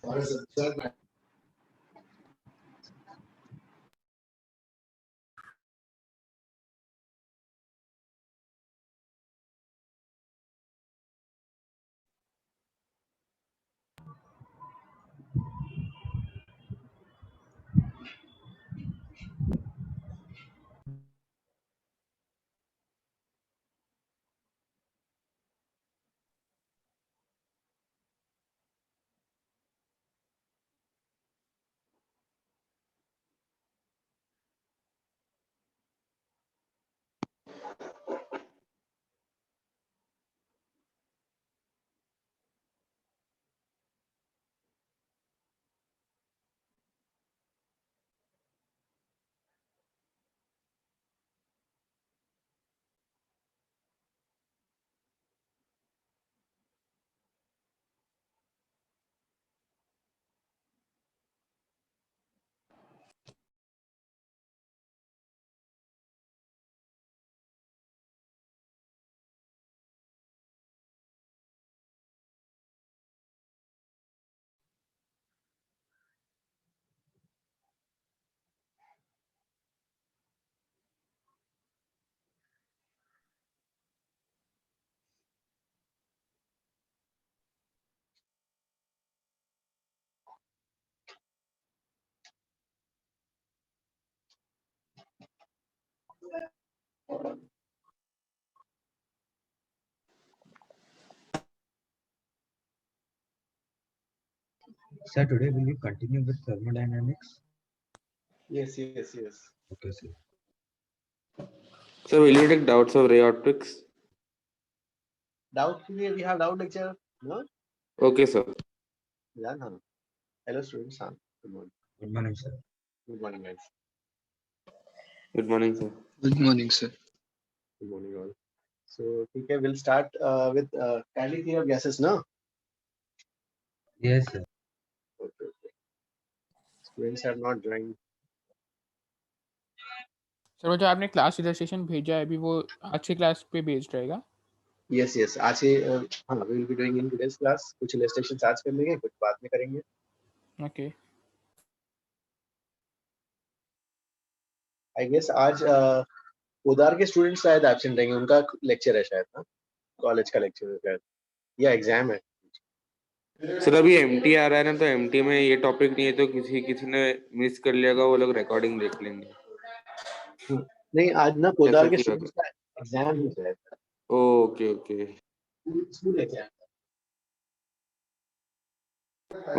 Sir, today will you continue with thermodynamics? Yes. Okay, sir. So will you take doubts of ray optics? Doubt के लिए we have doubt lecture, no? Okay, sir. Yeah, no. Hello students, हाँ. Good morning. Good morning, sir. Good morning, guys. Good morning, sir. Good morning, sir. Good morning, all. So, okay, we'll start with kindly theory of gases, no? Yes, sir. Okay. Students have not joined. Sir वो जो आपने class registration भेजा है अभी वो आज की class पे बेस्ड रहेगा? Yes. आज से हाँ, we will be doing in today's class. कुछ illustrations आज कर लेंगे, कुछ बाद में करेंगे. ओके I guess आज उदार के स्टूडेंट्स शायद एब्सेंट रहेंगे, उनका लेक्चर है शायद, ना? कॉलेज का लेक्चर है शायद, या एग्जाम है. सर अभी एमटी आ रहा है ना, तो एमटी में ये टॉपिक नहीं है, तो किसी ने मिस कर लिया होगा, वो लोग रिकॉर्डिंग देख लेंगे. नहीं, आज ना उदार के ऐसा स्टूडेंट्स का एग्जाम है शायद. Okay school exam.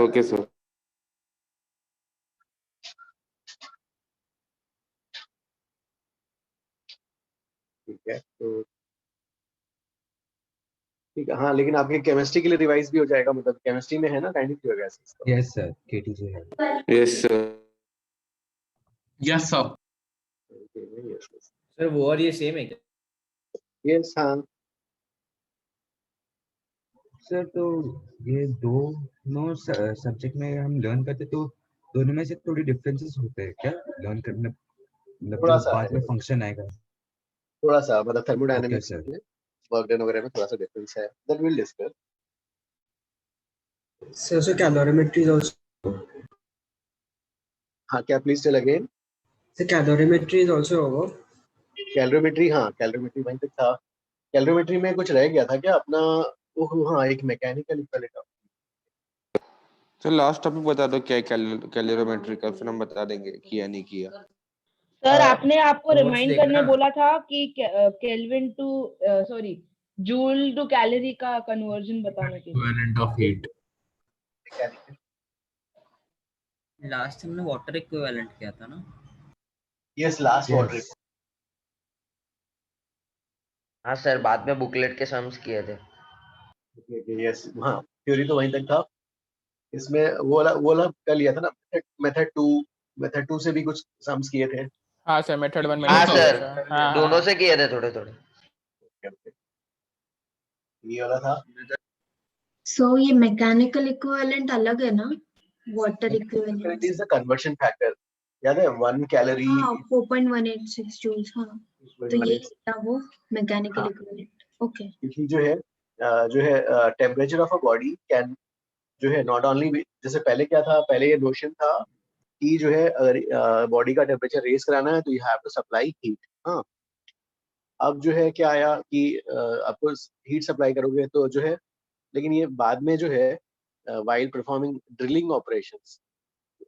Okay sir. ठीक है, तो ठीक है. हाँ, लेकिन आपके केमिस्ट्री के लिए रिवाइज भी हो जाएगा, मतलब केमिस्ट्री में है ना kinetic theory gases. Yes, sir. KTJ है. Yes sir. Yes, sir. Yes. Sir वो और ये सेम है क्या? Yes, हाँ. सर तो ये दोनों सब्जेक्ट में हम लर्न करते तो दोनों में से थोड़ी डिफरेंसेस होते हैं क्या लर्न करने, मतलब थोड़ा जो सा बाद में फंक्शन आएगा? थोड़ा सा मतलब थर्मोडायनामिक्स Okay, sir. में वर्क डन वगैरह में थोड़ा सा डिफरेंस है. That will discuss. So calorimetry is also. हाँ, क्या please tell again. So calorimetry is also होगा. कैलोरीमेट्री, हाँ कैलोरीमेट्री वहीं तक था. कैलोरीमेट्री में कुछ रह गया था क्या अपना? ओह हाँ, एक mechanical equivalent. Sir last topic बता दो क्या कैलोरीमेट्री का, फिर हम बता देंगे किया नहीं किया. सर आपने आपको notes रिमाइंड देखना। करने बोला था कि kelvin to sorry joule to calorie का कन्वर्जन बताने के लिए. Equivalent of heat. लास्ट हमने वाटर इक्विवेलेंट किया था ना. Yes, last water. हाँ सर, बाद में बुकलेट के सम्स किए थे. यस, हाँ थ्योरी तो वहीं तक था. इसमें वो वाला कर लिया था ना, मेथड 2 से भी कुछ सम्स किए थे. हाँ सर मेथड 1 में हाँ किया सर, था. हाँ, दोनों से किए थे थोड़े. ये वाला था. So ये मैकेनिकल इक्विवेलेंट अलग है ना, water equivalent. It is the conversion factor. याद है 1 कैलोरी. हाँ 4.186 जूल्स. हाँ तो ये था वो मैकेनिकल इक्विवेलेंट. ओके. क्योंकि जो है temperature of a body can जो है नॉट ओनली, जैसे पहले क्या था, पहले ये नोशन था कि जो है अगर बॉडी का टेम्परेचर रेज कराना है तो you have to supply heat. हाँ, अब जो है क्या आया कि आपको हीट सप्लाई करोगे तो जो है, लेकिन ये बाद में जो है while performing drilling operations,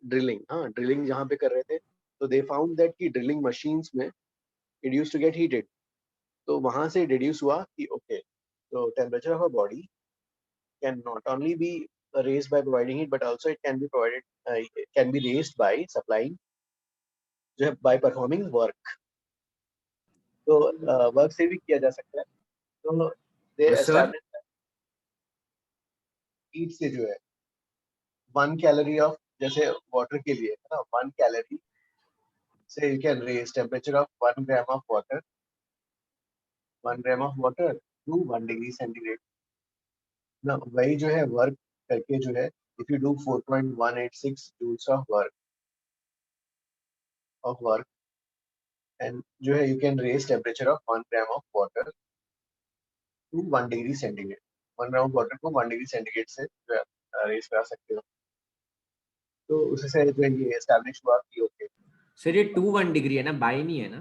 drilling, हाँ ड्रिलिंग जहाँ पे कर रहे थे, तो दे फाउंड दैट कि ड्रिलिंग मशीन्स में it used to get heated. तो वहां से डिड्यूस हुआ कि ओके, तो temperature of a body can not only be raised by providing heat, but also it can be provided, it can be raised by supplying, जो है by performing work। तो work से भी किया जा सकता है। तो दे सर एस्टैब्लिश हीट से जो है 1 कैलोरी ऑफ, जैसे वाटर के लिए है ना, 1 कैलोरी से you can raise temperature of 1 gram of water, 1 gram of water to 1 degree centigrade ना। वही जो है वर्क करके जो है, if you do 4.186 joules of work and जो है you can raise temperature of 1 gram of water to 1 degree centigrade. 1 gram of water को 1 डिग्री सेंटीग्रेड से जो है रेज करा सकते हो। तो उससे जो है ये एस्टैब्लिश हुआ कि ओके, सर ये 2 1 डिग्री है ना, बाई नहीं है ना?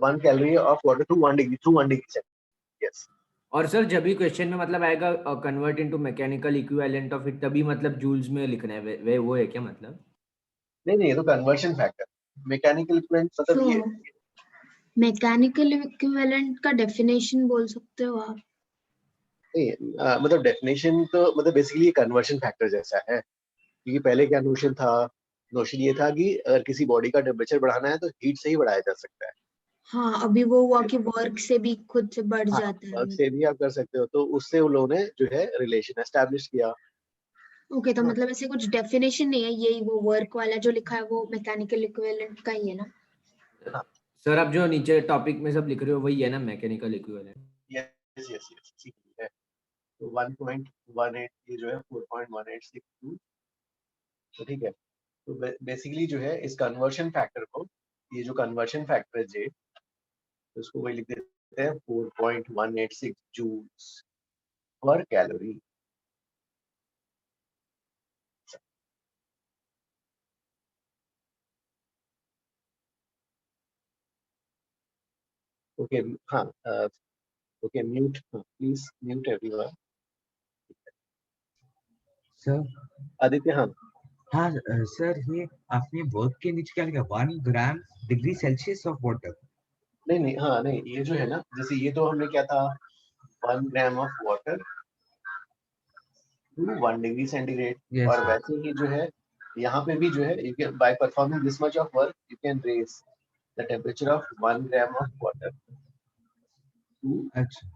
1 calorie of water to 1 degree, through 1 degree centigrade. Yes. और सर जब भी क्वेश्चन में मतलब आएगा convert into mechanical equivalent of it, तभी मतलब जूल्स में लिखना है, वे वो है क्या मतलब? नहीं, ये तो कन्वर्जन फैक्टर, मैकेनिकल इक्विवेलेंट मतलब So, ये मैकेनिकल इक्विवेलेंट का डेफिनेशन बोल सकते हो आप? नहीं, मतलब डेफिनेशन तो मतलब बेसिकली कन्वर्जन फैक्टर जैसा है। क्योंकि पहले क्या नोशन था, नोशन ये था कि अगर किसी बॉडी का टेम्परेचर बढ़ाना है तो हीट से ही बढ़ाया जा सकता है। हाँ, अभी वो हुआ कि वर्क से भी खुद से बढ़ हाँ, जाता है। वर्क से भी आप कर सकते हो, तो उससे उन लोगों ने जो है रिलेशन एस्टैब्लिश किया। ओके, तो हाँ, मतलब ऐसे कुछ डेफिनेशन नहीं है, यही वो वर्क वाला जो लिखा है वो मैकेनिकल इक्विवेलेंट का ही है ना? हाँ, सर आप जो नीचे टॉपिक में सब लिख रहे हो वही है ना mechanical equivalent? Yes yes yes, ठीक है। तो 1.18 ये जो है 4.1862, तो ठीक है। तो बेसिकली जो है इस कन्वर्शन फैक्टर को, ये जो कन्वर्शन फैक्टर है जे, तो उसको वही लिख देते हैं 4.186 जूल्स पर कैलोरी। ओके, हाँ, okay, mute please, mute everyone. Sir Aditya, हाँ हाँ सर, ये आपने वर्क के नीचे क्या लिखा, 1 gram degree Celsius of water? नहीं, हाँ नहीं, ये जो है ना, जैसे ये तो हमने क्या था, 1 gram of water to 1 degree centigrade, yes और सर। वैसे ही जो है यहाँ पे भी जो है you can by performing this much of work you can raise the temperature of 1 gram of water to अच्छा,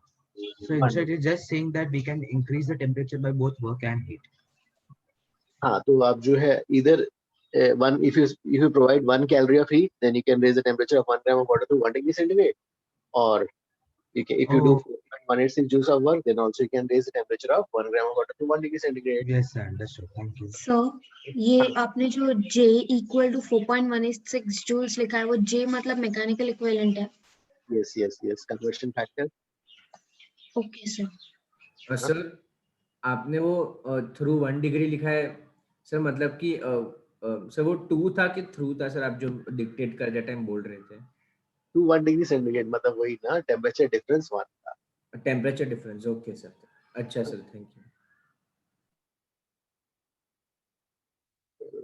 so in 1 short degree. you're just saying that we can increase the temperature by both work and heat. हाँ, तो आप जो है इधर one, if you provide 1 calorie of heat, then you can raise the temperature of 1 gram of water to 1 degree centigrade. Or you can, if you do Oh 4.186 joules of work, then also you can raise the temperature of 1 gram of water to 1 degree centigrade. yes sir, understood, thank you. सो ये आपने जो J equal to 4.186 joules लिखा है, वो J मतलब mechanical equivalent है? Yes, conversion factor. Okay sir. Sir आपने वो थ्रू 1 डिग्री लिखा है सर, मतलब कि सर वो 2 था कि थ्रू था सर, आप जो डिक्टेट करते टाइम बोल रहे थे? To 1 degree centigrade मतलब वही ना, temperature difference 1 था। टेम्परेचर डिफरेंस, ओके सर, अच्छा सर, थैंक यू।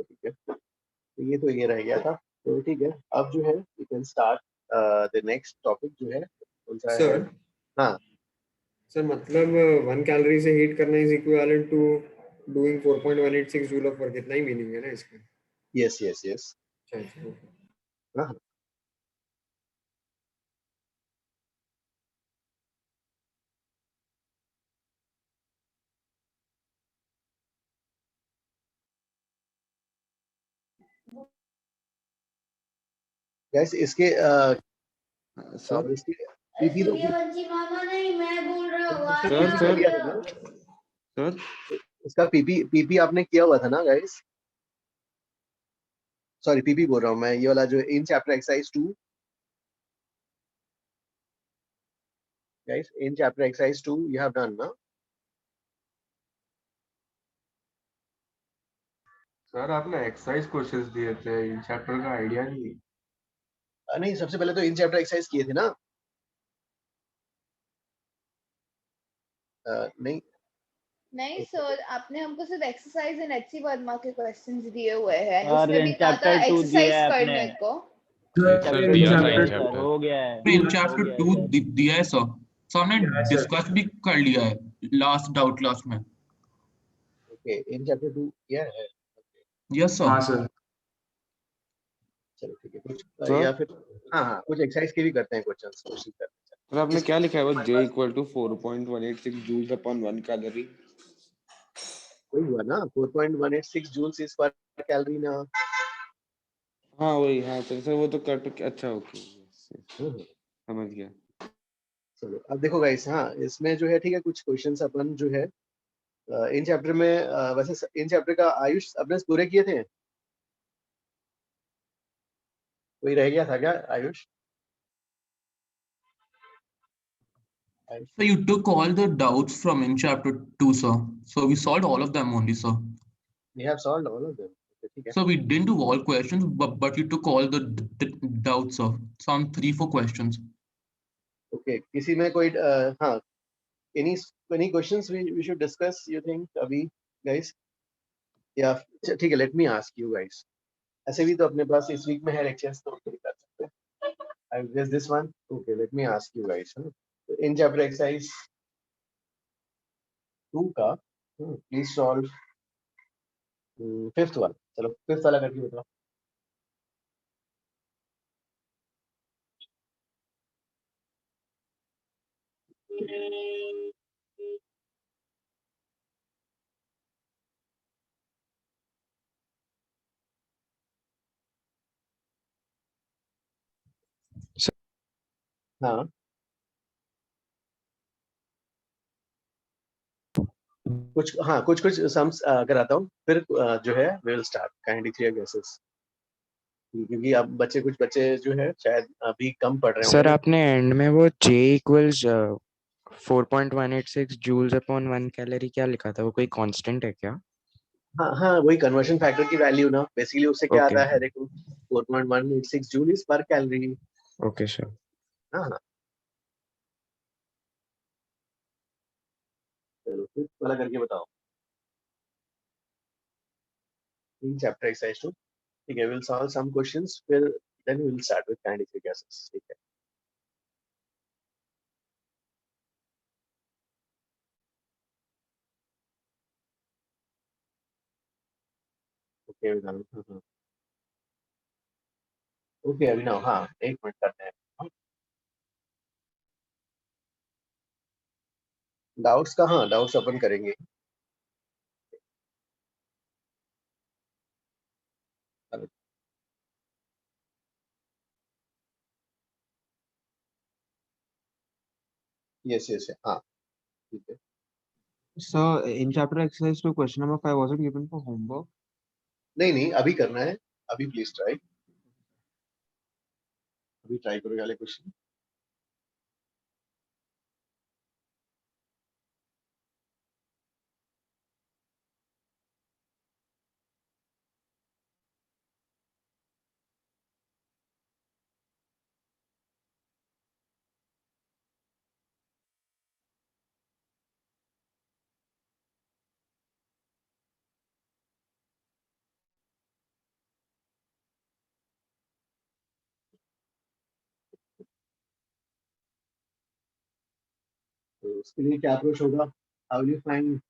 ठीक है, तो ये तो ये रह गया था। तो ठीक है, अब जो है you can start the next topic जो है कौन सा है? सर हाँ सर, मतलब 1 कैलोरी से हीट करना is equivalent to doing 4.186 joule of work, इतना ही मीनिंग है ना इसका? yes अच्छा अच्छा, ओके। हाँ guys, इसके सर इसके पीपी तो सर सर किया था ना, सर इसका पीपी आपने किया हुआ था ना गाइस? सॉरी, पीपी बोल रहा हूँ मैं, ये वाला जो in chapter exercise 2 guys, in chapter exercise 2 you have done ना? सर आपने एक्सरसाइज क्वेश्चंस दिए थे, इन चैप्टर का आइडिया नहीं। नहीं, सबसे पहले तो इन चैप्टर एक्सरसाइज किए थे ना। नहीं नहीं सर, आपने हमको सिर्फ एक्सरसाइज एंड एचसी वर्मा के क्वेश्चंस दिए हुए हैं, सर उसमें भी इन कहा था चैप्टर 2 दिया एक्सरसाइज है आपने। करने को। सर दिया था इन सर चैप्टर, हो गया है, इन हो चैप्टर गया है 2 सर। दिया है सर। सर हमने डिस्कस भी कर लिया है लास्ट डाउट क्लास में। ओके, इन चैप्टर 2 किया है। Yes sir. हाँ सर। चलो ठीक है, कुछ सर या फिर हाँ कुछ एक्सरसाइज के भी करते हैं, क्वेश्चंस कोशिश करते हैं। सर आपने क्या लिखा है वो हमारे J पास equal to 4.186 joules upon 1 calorie. वही हुआ ना, 4.186 जूल्स इज पर कैलोरी ना। हाँ वही, हाँ सर वो तो कट, अच्छा ओके समझ गया। चलो अब देखो गाइस, हाँ इसमें जो है ठीक है, कुछ क्वेश्चंस अपन जो है इन चैप्टर में वैसे इन चैप्टर का आयुष अपने पूरे किए थे, कोई रह गया था क्या Ayush? So you took all the doubts from in chapter 2 sir. So we solved all of them only sir. We have solved all of them. ठीक है। So we didn't do all questions but you took all the doubts sir. Some 3-4 questions. Okay, किसी में कोई हाँ any questions we should discuss you think अभी guys? या ठीक है, let me ask you guys. ऐसे भी तो अपने पास इस वीक में है लेक्चर्स, तो कर सकते हैं। I guess this one. Okay, let me ask you guys. In chapter exercise 2 का please solve fifth one. चलो fifth वाला करके बताओ। हाँ कुछ सम्स कराता हूँ, फिर जो है we will start kindly clear guesses, क्योंकि अब कुछ बच्चे जो है शायद अभी कम पढ़ रहे होंगे सर ना। आपने एंड में वो J equals 4.186 joules upon 1 calorie क्या लिखा था, वो कोई कांस्टेंट है क्या? हाँ वही कन्वर्शन फैक्टर की वैल्यू ना, बेसिकली उससे क्या ओके आता है देखो, 4.186 जूल इज पर कैलोरी। Okay sir. हाँ चलो फिर वाला करके बताओ। इन चैप्टर एक्सरसाइज 2 ठीक है, विल सॉल्व सम क्वेश्चंस, फिर then we will start with kind guesses. ठीक है, ओके अभिनव। ओके अभिनव, हाँ एक मिनट करते हैं। डाउट्स का, हाँ डाउट्स अपन करेंगे। यस यस हाँ ठीक है। Sir, in chapter exercise 2 question number 5 was it given for homework? नहीं अभी करना है, अभी प्लीज ट्राई, अभी ट्राई करो वाले क्वेश्चन। तो उसके लिए क्या अप्रोच होगा, how you find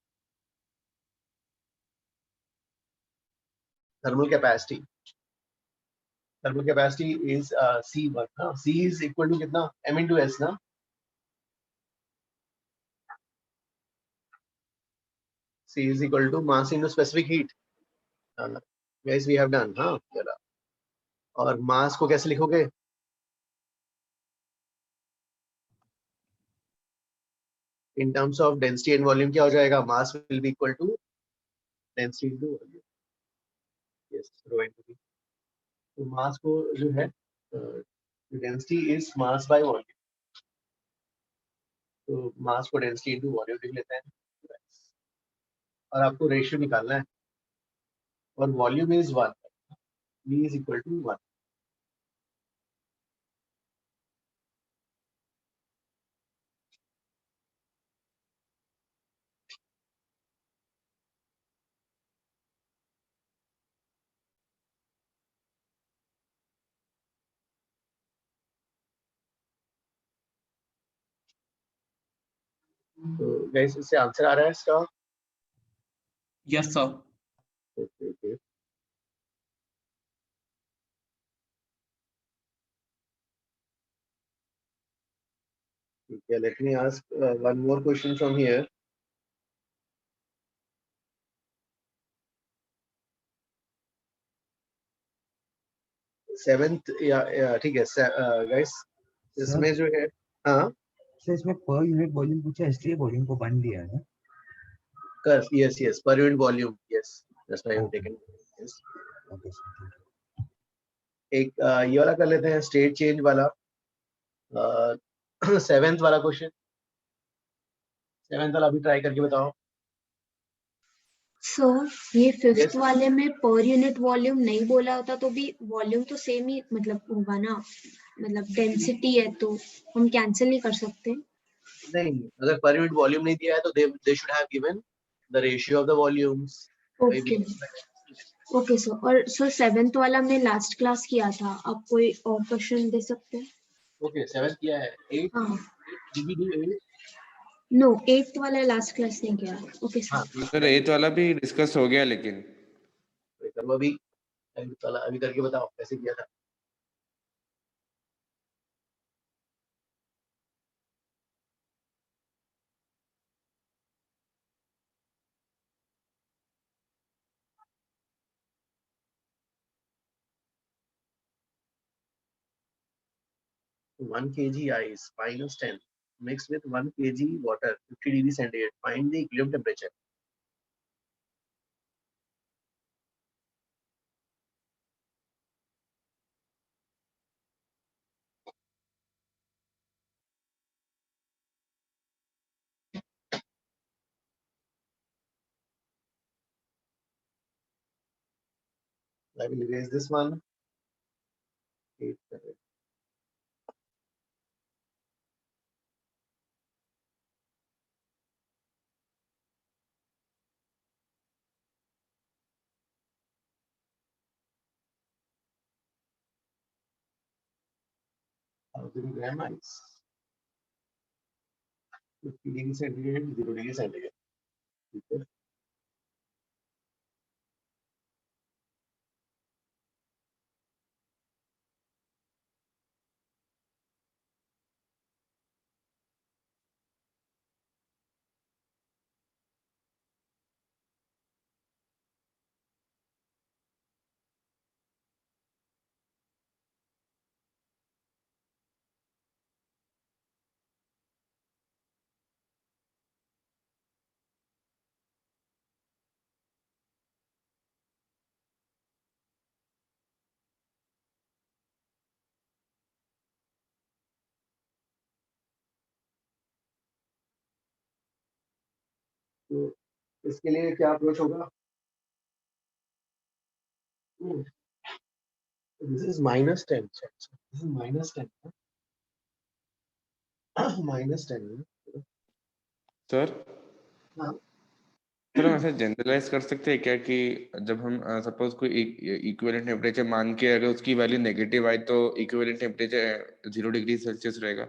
thermal capacity? Thermal capacity is C1 ना, C इज इक्वल टू कितना, M into S ना। C is equal to mass into specific heat. Guys, we have done, हाँ चला। और मास को कैसे लिखोगे? In terms of density and volume क्या हो जाएगा? Mass will be equal to density into volume. Yes, rho into V. तो मास को जो है density is mass by volume. तो मास को density into volume लिख लेते हैं, और आपको रेशियो निकालना है। और volume is 1, V is equal to 1. तो गाइस इससे आंसर आ रहा है इसका? Yes, sir. Okay. Okay, let me ask one more question from here. Seventh या ठीक है गाइस, इसमें जो है हाँ सर इसमें पर यूनिट वॉल्यूम पूछा, इसलिए वॉल्यूम को 1 दिया है ना? yes per unit volume, yes, that's why I'm taken. Yes. Okay sir. एक ये वाला कर लेते हैं, स्टेट चेंज वाला, सेवेंथ वाला क्वेश्चन। सेवेंथ वाला अभी ट्राई करके बताओ। सो ये फिफ्थ Yes. वाले में पर यूनिट वॉल्यूम नहीं बोला होता तो भी वॉल्यूम तो सेम ही मतलब होगा ना, मतलब डेंसिटी है तो हम कैंसिल नहीं कर सकते। नहीं, अगर पर यूनिट वॉल्यूम नहीं दिया है तो they should have given the ratio of the volumes. Okay okay sir. और सर सेवेंथ वाला मैं लास्ट क्लास किया था, आप कोई और क्वेश्चन दे सकते हैं? ओके, सेवेंथ किया है। 8 हाँ did we do 8? No, eighth वाला लास्ट क्लास नहीं किया। ओके हाँ सर। सर 8 वाला भी डिस्कस हो गया, लेकिन करो अभी करके बताओ कैसे किया था। One kg ice minus 10 mixed with 1 kg water 50 degree centigrade. Find the equilibrium temperature. I will erase this one. 8, 7. Gram ice. 50 degree centigrade, 0 degree centigrade. ठीक है। तो इसके लिए क्या अप्रोच होगा? This is minus 10. This is minus 10. minus 10. Sir हाँ। Sir हम ऐसे जनरलाइज कर सकते हैं क्या कि जब हम सपोज कोई इक्विवेलेंट टेम्परेचर मान के अगर उसकी वैल्यू नेगेटिव आई तो इक्विवेलेंट टेम्परेचर 0 डिग्री सेल्सियस रहेगा?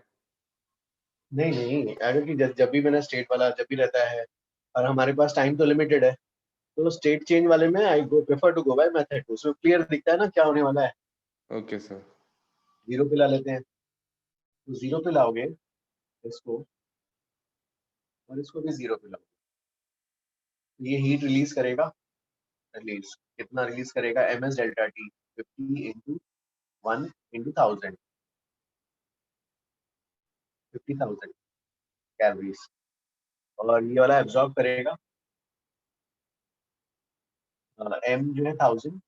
नहीं, अगर कि जब भी मैंने स्टेट वाला जब भी रहता है और हमारे पास टाइम तो लिमिटेड है, तो स्टेट चेंज वाले में I prefer to go by method 2। उसमें क्लियर दिखता है ना क्या होने वाला है। Okay sir. 0 पे ला लेते हैं, तो 0 पे लाओगे इसको और इसको भी 0 पे लाओगे, ये हीट रिलीज करेगा। कितना रिलीज करेगा? ms delta T 50 into 1 into 1000, 50,000 calories. और ये वाला एब्जॉर्ब करेगा m जो है 1000,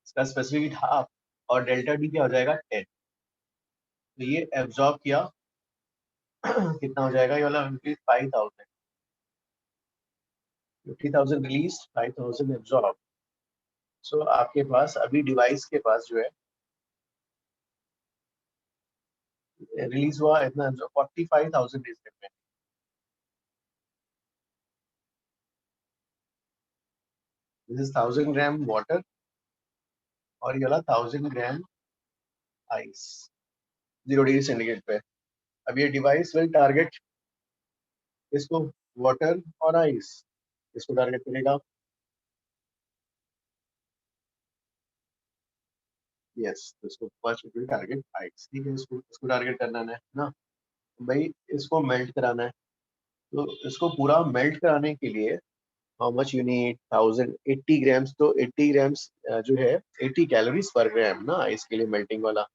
इसका स्पेसिफिक हीट हाफ, और डेल्टा टी क्या हो जाएगा 10। तो ये एब्जॉर्ब किया कितना हो जाएगा? ये वाला 50,000 रिलीज, 5000 एब्जॉर्ब। सो आपके पास अभी डिवाइस के पास जो है रिलीज हुआ इतना 45,000 is remaining. This is 1000 gram water और ये वाला 1000 ग्राम आइस 0 डिग्री सेंटीग्रेड पे। अब ये डिवाइस विल टारगेट इसको, वाटर और आइस, इसको टारगेट करेगा। यस, इसको फर्स्ट विल टारगेट आइस, ठीक है, इसको टारगेट करना है ना भाई, इसको मेल्ट कराना है। तो इसको पूरा मेल्ट कराने के लिए how much you need 1080 grams, तो 80 ग्राम्स जो है 80 कैलोरीज पर ग्राम ना आइस के लिए मेल्टिंग वाला,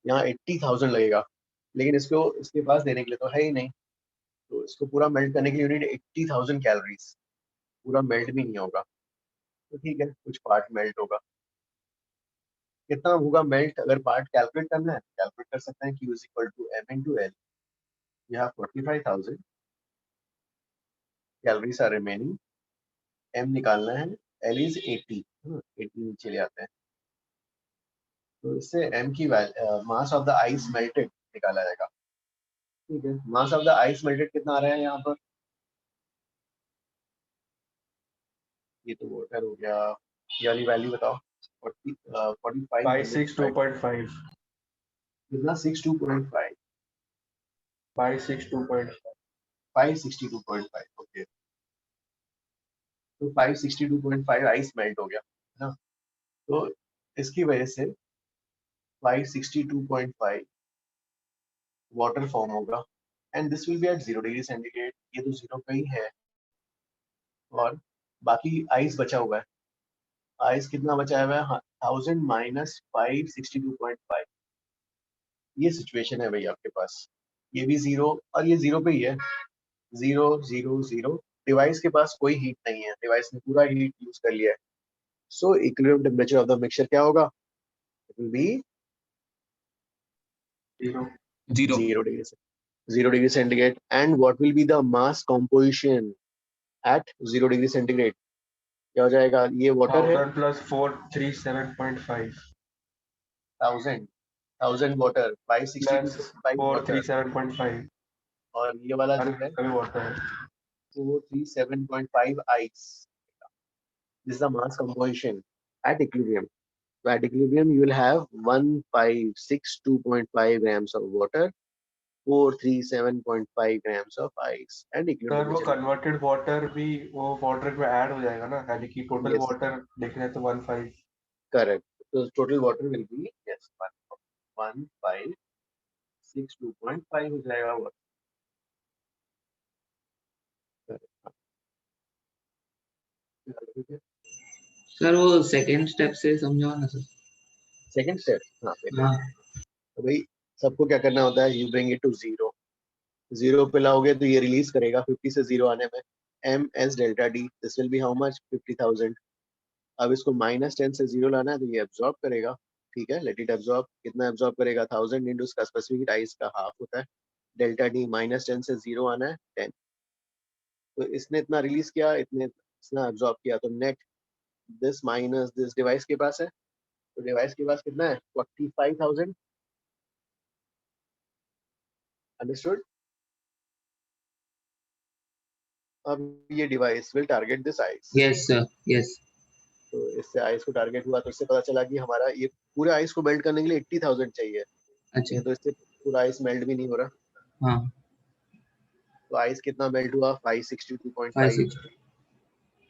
यहाँ 80,000 लगेगा, लेकिन इसको इसके पास देने के लिए तो है ही नहीं, तो इसको पूरा मेल्ट करने के लिए यू नीड 80,000 कैलोरीज, पूरा मेल्ट भी नहीं होगा, तो ठीक है कुछ पार्ट मेल्ट होगा। कितना होगा मेल्ट, अगर पार्ट कैलकुलेट करना है कैलकुलेट कर सकते हैं, Q is equal to M into L, यहाँ 45,000 कैलोरीज आर रिमेनिंग, M निकालना है, L is 80, 80 नीचे ले आते हैं, तो इससे M की मास ऑफ द आइस मेल्टेड निकाला जाएगा, ठीक है। मास ऑफ द आइस मेल्टेड कितना आ रहा है यहाँ पर, ये तो वाटर हो गया, ये वाली वैल्यू बताओ, 562.5 कितना, 62.5 562.5, ओके, तो 562.5 आइस मेल्ट हो गया है ना, तो इसकी वजह से 562.5 वाटर फॉर्म होगा, and this will be at 0 degree centigrade, ये तो 0 पे ही है, और बाकी आइस बचा हुआ है, आइस कितना बचा हुआ है, 1000 माइनस 562.5, ये सिचुएशन है भाई आपके पास, ये भी 0 और ये 0 पे ही है, 0 0 0, डिवाइस के पास कोई हीट नहीं है, डिवाइस ने पूरा हीट यूज कर लिया है, सो equilibrium temperature of the mixture क्या होगा, it will B 0 degree centigrade, and what will be the mass composition at 0 degree centigrade, क्या हो जाएगा, ये वाटर है 1000 plus 437.5 1000 वाटर 562.5 वाटर 437.5 और ये वाला जो है water 437.5 ice. This is the mass composition at equilibrium. So at equilibrium you will have 1562.5 grams of water, 437.5 grams of ice, and sir equilibrium वो कन्वर्टेड वाटर भी वो वाटर में ऐड हो जाएगा ना, यानी कि टोटल वाटर देखना है तो 15 correct, so total water will be yes 1562.5 हो जाएगा water. सर वो सेकंड स्टेप से समझाओ ना सर। सेकंड स्टेप, हाँ तो भाई सबको क्या करना होता है, यू ब्रिंग इट टू 0, 0 पे लाओगे तो ये रिलीज करेगा 50 से 0 आने में, m s delta d, this will B how much 50,000, अब इसको -10 से 0 लाना है तो ये एब्जॉर्ब करेगा, ठीक है, लेट इट एब्जॉर्ब, कितना एब्जॉर्ब करेगा 1000 इंटू उसका स्पेसिफिक आइस का हाफ होता है, डेल्टा d -10 से 0 आना है 10, तो इसने इतना रिलीज किया, इतना एब्जॉर्ब किया, तो net this minus this device के पास है, तो डिवाइस के पास कितना है 45,000, अंडरस्टूड। अब ये device will target this ice, yes sir, yes, तो इससे आइस को टारगेट हुआ, तो इससे पता चला कि हमारा ये पूरे आइस को मेल्ट करने के लिए 80,000 चाहिए, अच्छा, तो इससे पूरा आइस मेल्ट भी नहीं हो रहा, हाँ, तो आइस कितना मेल्ट हुआ 562.5,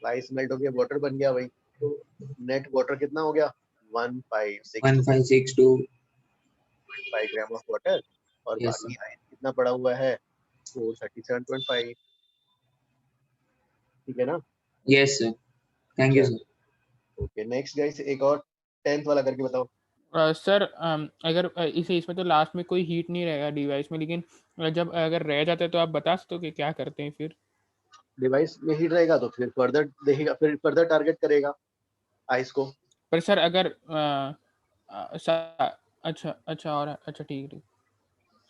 आइस मेल्ट हो गया, वाटर बन गया भाई, तो नेट वाटर कितना हो गया 1562.5 ग्राम ऑफ वाटर, और Yes, बाकी आइस कितना पड़ा हुआ है 437.5, ठीक है ना। Yes sir, thank you sir. Okay next guys, एक और 10th वाला करके बताओ। सर अगर इसमें तो लास्ट में कोई हीट नहीं रहेगा डिवाइस में, लेकिन जब अगर रह जाता है तो आप बता सकते हो कि क्या करते हैं फिर? डिवाइस में हीट रहेगा तो फिर फर्दर देखेगा, फिर फर्दर टारगेट करेगा आइस को। पर सर अगर अच्छा और अच्छा ठीक है।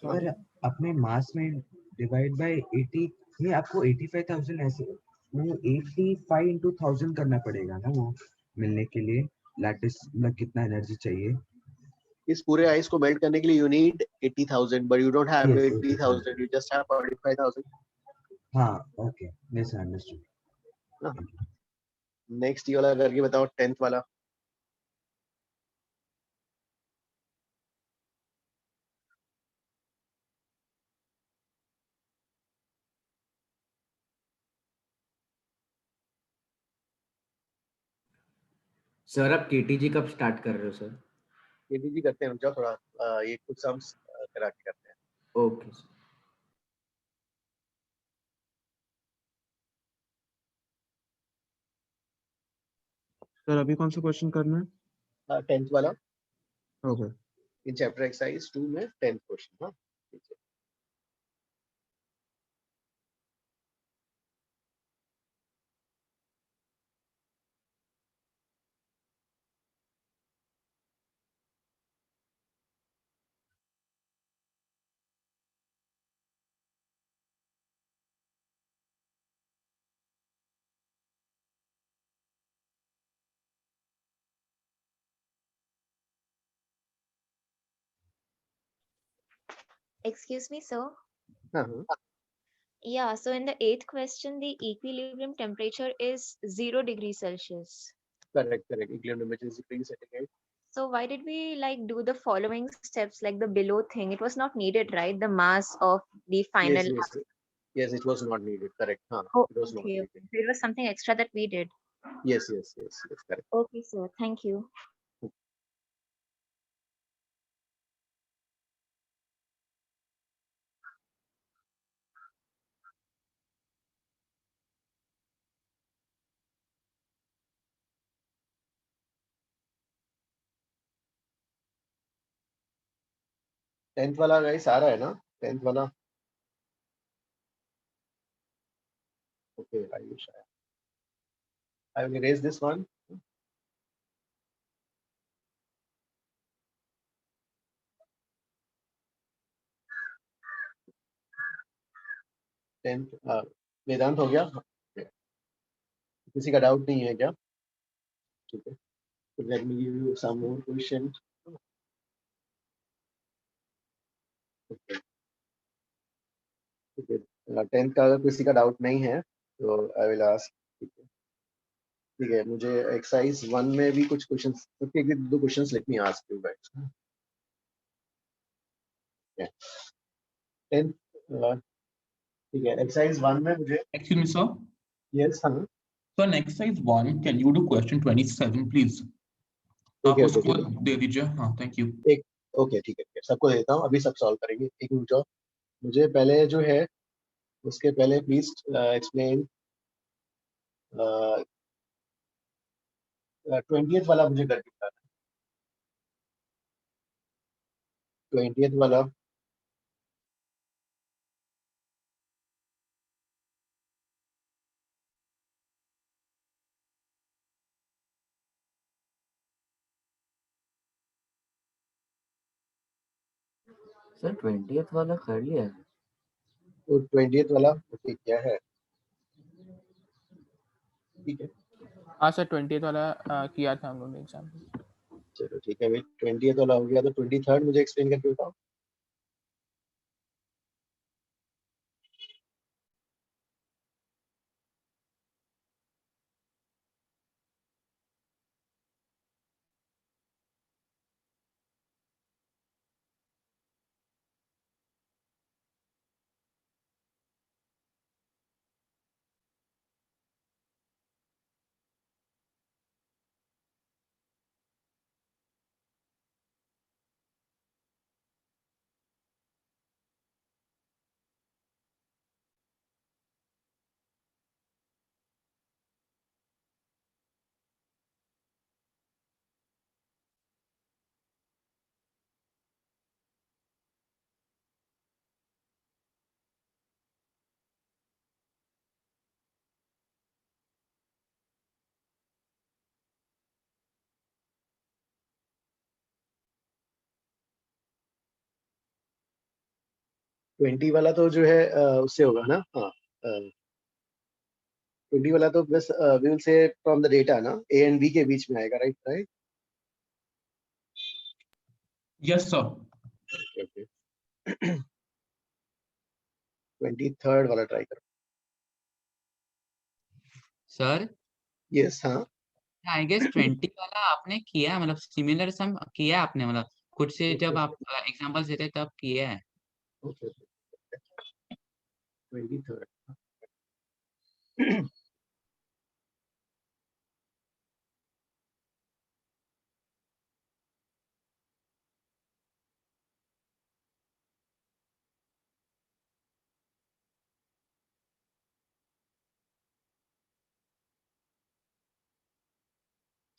सर अपने मास में डिवाइड बाय 80, ये आपको 85,000 ऐसे वो 85 into 1000 करना पड़ेगा ना वो। मिलने के लिए लैटिस मतलब कितना एनर्जी चाहिए? इस पूरे आइस को मेल्ट करने के लिए you need 80,000 but you don't have Yes, 80,000, you just have 45,000. हाँ, okay, yes, I understood. Next ये वाला करके बताओ, 10th वाला. सर आप केटीजी कब स्टार्ट कर रहे हो सर? केटीजी करते हैं, रुक जाओ थोड़ा, ये कुछ सम्स करा के करते हैं. Okay sir. सर अभी कौन सा क्वेश्चन करना है? 10th वाला ओके. इन चैप्टर एक्सरसाइज 2 में 10th क्वेश्चन. हाँ, ठीक है. Excuse me, sir. हाँ. Yeah, so in the eighth question, the equilibrium temperature is 0 degrees Celsius. Correct. Equilibrium temperature is decreased at So why did we like do the following steps like the below thing? It was not needed, right? The mass of the final. Yes, it was not needed. Correct. Oh, it was not okay. needed. So it was something extra that we did. Yes, correct. Okay, sir. Thank you. Tenth वाला guys आ रहा है ना? 10th वाला. Okay, Ayush. I will erase this one. वेदांत हो गया? किसी का doubt नहीं है क्या? ठीक है. Let me give you some more questions. Okay. 10th का अगर किसी का डाउट नहीं है तो आई विल आस्क. ठीक है, मुझे एक्सरसाइज 1 में भी कुछ क्वेश्चंस, एक दो questions let me ask you guys. 10th ठीक है, एक्सरसाइज 1 में मुझे. Excuse me, sir. Yes, हाँ. So in exercise 1, can you do question 27, please? आप Okay, उसको okay. दे दीजिए. हाँ, thank you. ओके, ठीक है, सबको देता हूँ, अभी सब सॉल्व करेंगे. एक मिनट जाओ, मुझे पहले जो है उसके पहले प्लीज एक्सप्लेन 20th वाला मुझे करके बताना. 20th वाला. सर 20th वाला कर लिया है. तो 20th वाला ओके क्या है? ठीक है. हाँ सर 20th वाला किया था हम लोगों ने एग्जाम. चलो ठीक है भाई, 20th वाला हो गया, तो 23rd मुझे एक्सप्लेन करके बताओ. ट्वेंटी वाला तो जो है उससे होगा ना. हाँ, 20 वाला तो बस we will say from the data ना, ए एंड बी के बीच में आएगा, right right? Yes, sir. Okay 23rd वाला ट्राई करो। सर यस हाँ आई गेस 20 वाला आपने किया, मतलब सिमिलर सम किया आपने, मतलब खुद से जब आप एग्जांपल्स देते तब किया है। Okay 23rd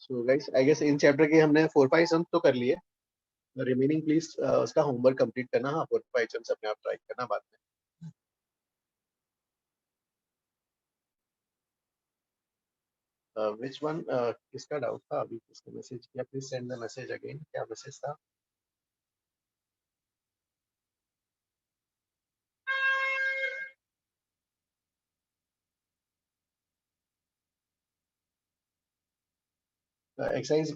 so guys I guess in chapter के हमने 4-5 सम्स तो कर लिए, रिमेनिंग प्लीज उसका होमवर्क कंप्लीट करना। हाँ 4-5 सम्स अपने आप ट्राई करना बाद में। which one किसका डाउट था अभी, किसने मैसेज किया? Please send the message again. क्या मैसेज था? एक्सरसाइज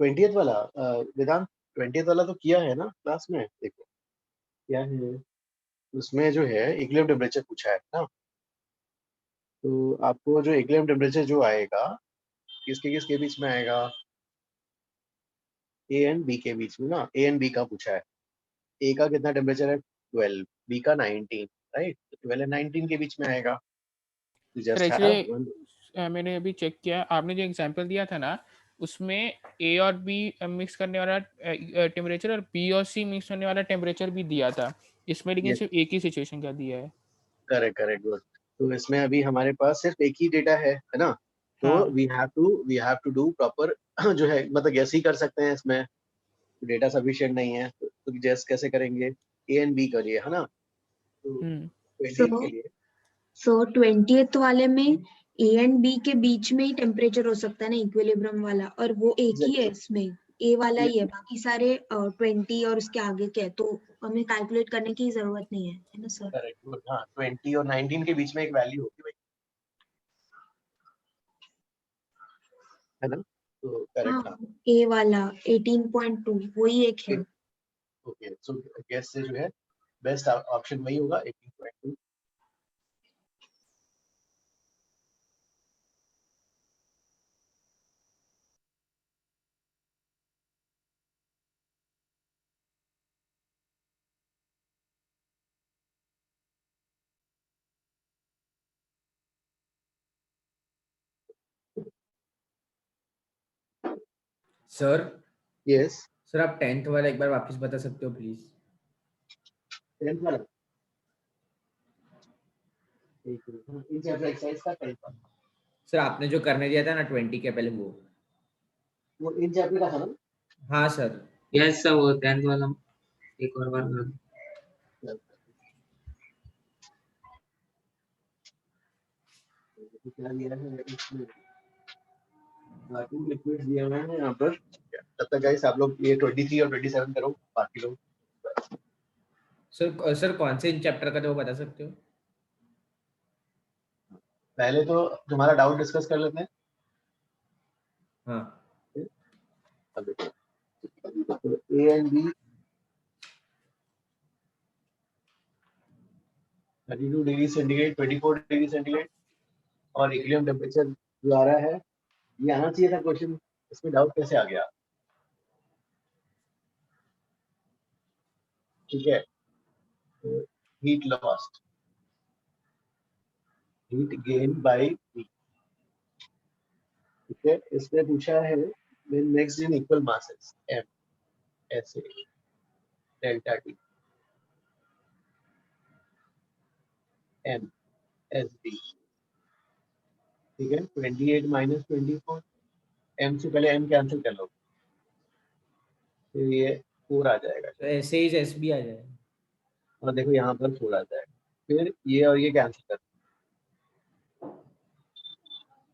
20th वाला वेदांत 20th वाला तो किया है ना क्लास में? देखो क्या है उसमें, जो है इक्विलिब्रियम टेम्परेचर पूछा है ना, तो आपको जो इक्विलिब्रियम टेम्परेचर जो आएगा किसके किसके बीच में आएगा? ए एंड बी के बीच में ना, ए एंड बी का पूछा है। ए का कितना टेम्परेचर है? 12, बी का 19, राइट? 12 एंड 19 के बीच में आएगा। सर एक्चुअली मैंने अभी चेक किया, आपने जो एग्जांपल दिया था ना उसमें ए और बी मिक्स करने वाला टेम्परेचर और बी और सी मिक्स करने वाला टेम्परेचर भी दिया था इसमें, लेकिन सिर्फ एक ही सिचुएशन का दिया है। Correct correct good. तो इसमें अभी हमारे पास सिर्फ एक ही डेटा है ना, तो हाँ। We have to do proper जो है, मतलब गैस ही कर सकते हैं इसमें, डेटा सफिशिएंट नहीं है तो गैस कैसे करेंगे? ए एंड बी करिए है ना, तो 20th के लिए। सो 20th वाले में ए एंड बी के बीच में ही टेम्परेचर हो सकता है ना इक्विलिब्रियम वाला, और वो एक ही है इसमें, ए वाला ही है, बाकी सारे 20 और उसके आगे के, तो हमें कैलकुलेट करने की जरूरत नहीं है ना सर? करेक्ट हाँ 20 और 19 के बीच में एक वैल्यू होगी भाई, है ना? तो करेक्ट हाँ ए वाला 18.2 वही एक है। ओके सो गैस से जो है बेस्ट ऑप्शन वही होगा 18.2। सर यस सर आप 10th वाला एक बार वापस बता सकते हो प्लीज? 10th वाला एक मिनट, इन चैप्टर एक्सरसाइज का 10th वाला सर आपने जो करने दिया था ना 20 के पहले, वो इन चैप्टर का था ना? हाँ सर। यस सर वो 10th वाला एक और बार कर दो। क्या दिया है इसमें? टू लिक्विड्स दिए हुए हैं यहाँ पर। तब तक गाइस आप लोग ये 23 और 27 करो, बाकी लोग। सर कौन से इन चैप्टर का तो वो बता सकते हो? पहले तो तुम्हारा डाउट डिस्कस कर लेते हैं। हाँ अब देखो A and B 32 degree centigrade 24 degree centigrade और इक्विलिब्रियम टेम्परेचर जो आ रहा है, ये आना चाहिए था क्वेश्चन, इसमें डाउट कैसे आ गया? ठीक है, heat lost, heat gain by B. ठीक है, इसमें पूछा है when mixed in equal masses m ऐसे delta T m S D. ठीक है 28 माइनस 24, m से पहले m कैंसिल कर लो, तो ये 4 आ जाएगा, तो ऐसे ही एस बी आ जाएगा। और देखो यहाँ पर 4 आ जाएगा, फिर ये और ये कैंसिल कर।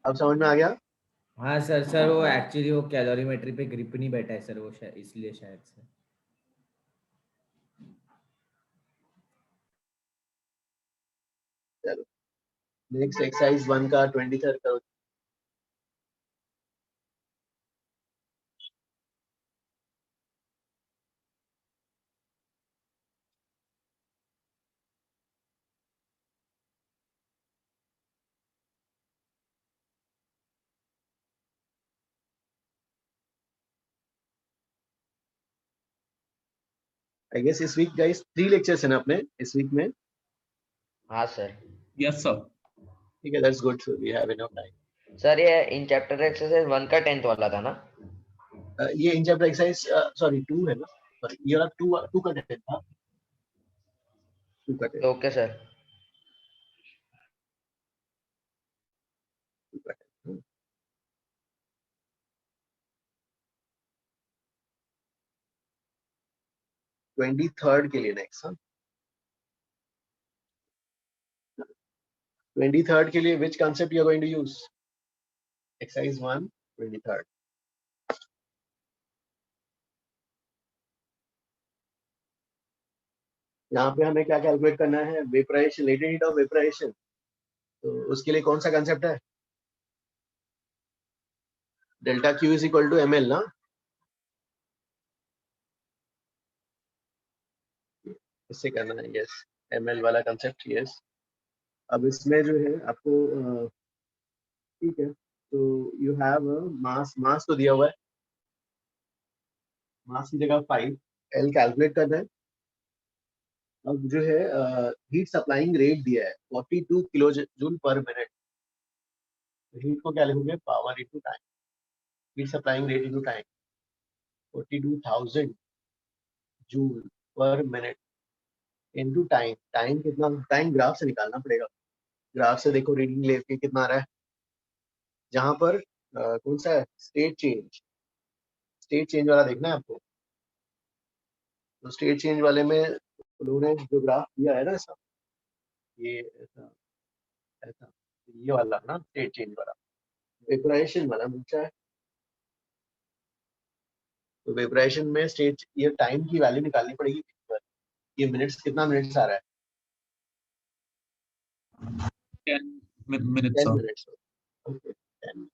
अब समझ में आ गया? हाँ सर वो एक्चुअली वो कैलोरीमेट्री पे ग्रिप नहीं बैठा है सर, वो इसलिए शायद से। चलो नेक्स्ट एक्सरसाइज 1 का 23rd करो। I guess इस वीक गाइस 3 लेक्चर्स है ना अपने इस वीक में। हाँ सर। Yes, sir. ठीक है, that's good, so we have enough time. Sir ये इन चैप्टर एक्सरसाइज 1 का 10th वाला था ना? ये इन चैप्टर एक्सरसाइज सॉरी 2 है ना, सॉरी ये वाला 2 का 10 था, 2 का 10। Okay sir. 2 का 10। 23rd के लिए नेक्स्ट। हाँ 23rd के लिए which concept you are going to use? Exercise 1 23rd। यहाँ पे हमें क्या कैलकुलेट करना है? Vaporisation, latent heat of vaporisation. तो उसके लिए कौन सा कंसेप्ट है? Delta Q is equal to ml ना, इससे करना है। यस, ml वाला कंसेप्ट। यस, अब इसमें जो है आपको ठीक है, तो यू हैव मास, मास तो दिया हुआ है, मास की जगह 5 L कैलकुलेट करना है। अब जो है हीट सप्लाइंग रेट दिया है 42 किलो जूल पर मिनट। हीट को क्या लिखोगे? Power into time, heat supplying rate into time, 42,000 joule पर मिनट इनटू टाइम। टाइम कितना? टाइम ग्राफ से निकालना पड़ेगा। ग्राफ से देखो रीडिंग लेके कितना आ रहा है। जहां पर कौन सा है? स्टेट चेंज, स्टेट चेंज वाला देखना है आपको। तो स्टेट चेंज वाले में उन्होंने जो ग्राफ दिया है ना, ऐसा, ये ऐसा ऐसा, ये वाला ना स्टेट चेंज वाला, वेपराइजेशन वाला पूछा है। तो वेपराइजेशन में स्टेट, ये टाइम की वैल्यू निकालनी पड़ेगी। ये मिनट्स, कितना मिनट्स आ रहा है? 10 minutes, 10 sir. मिनट्स। ओके 10।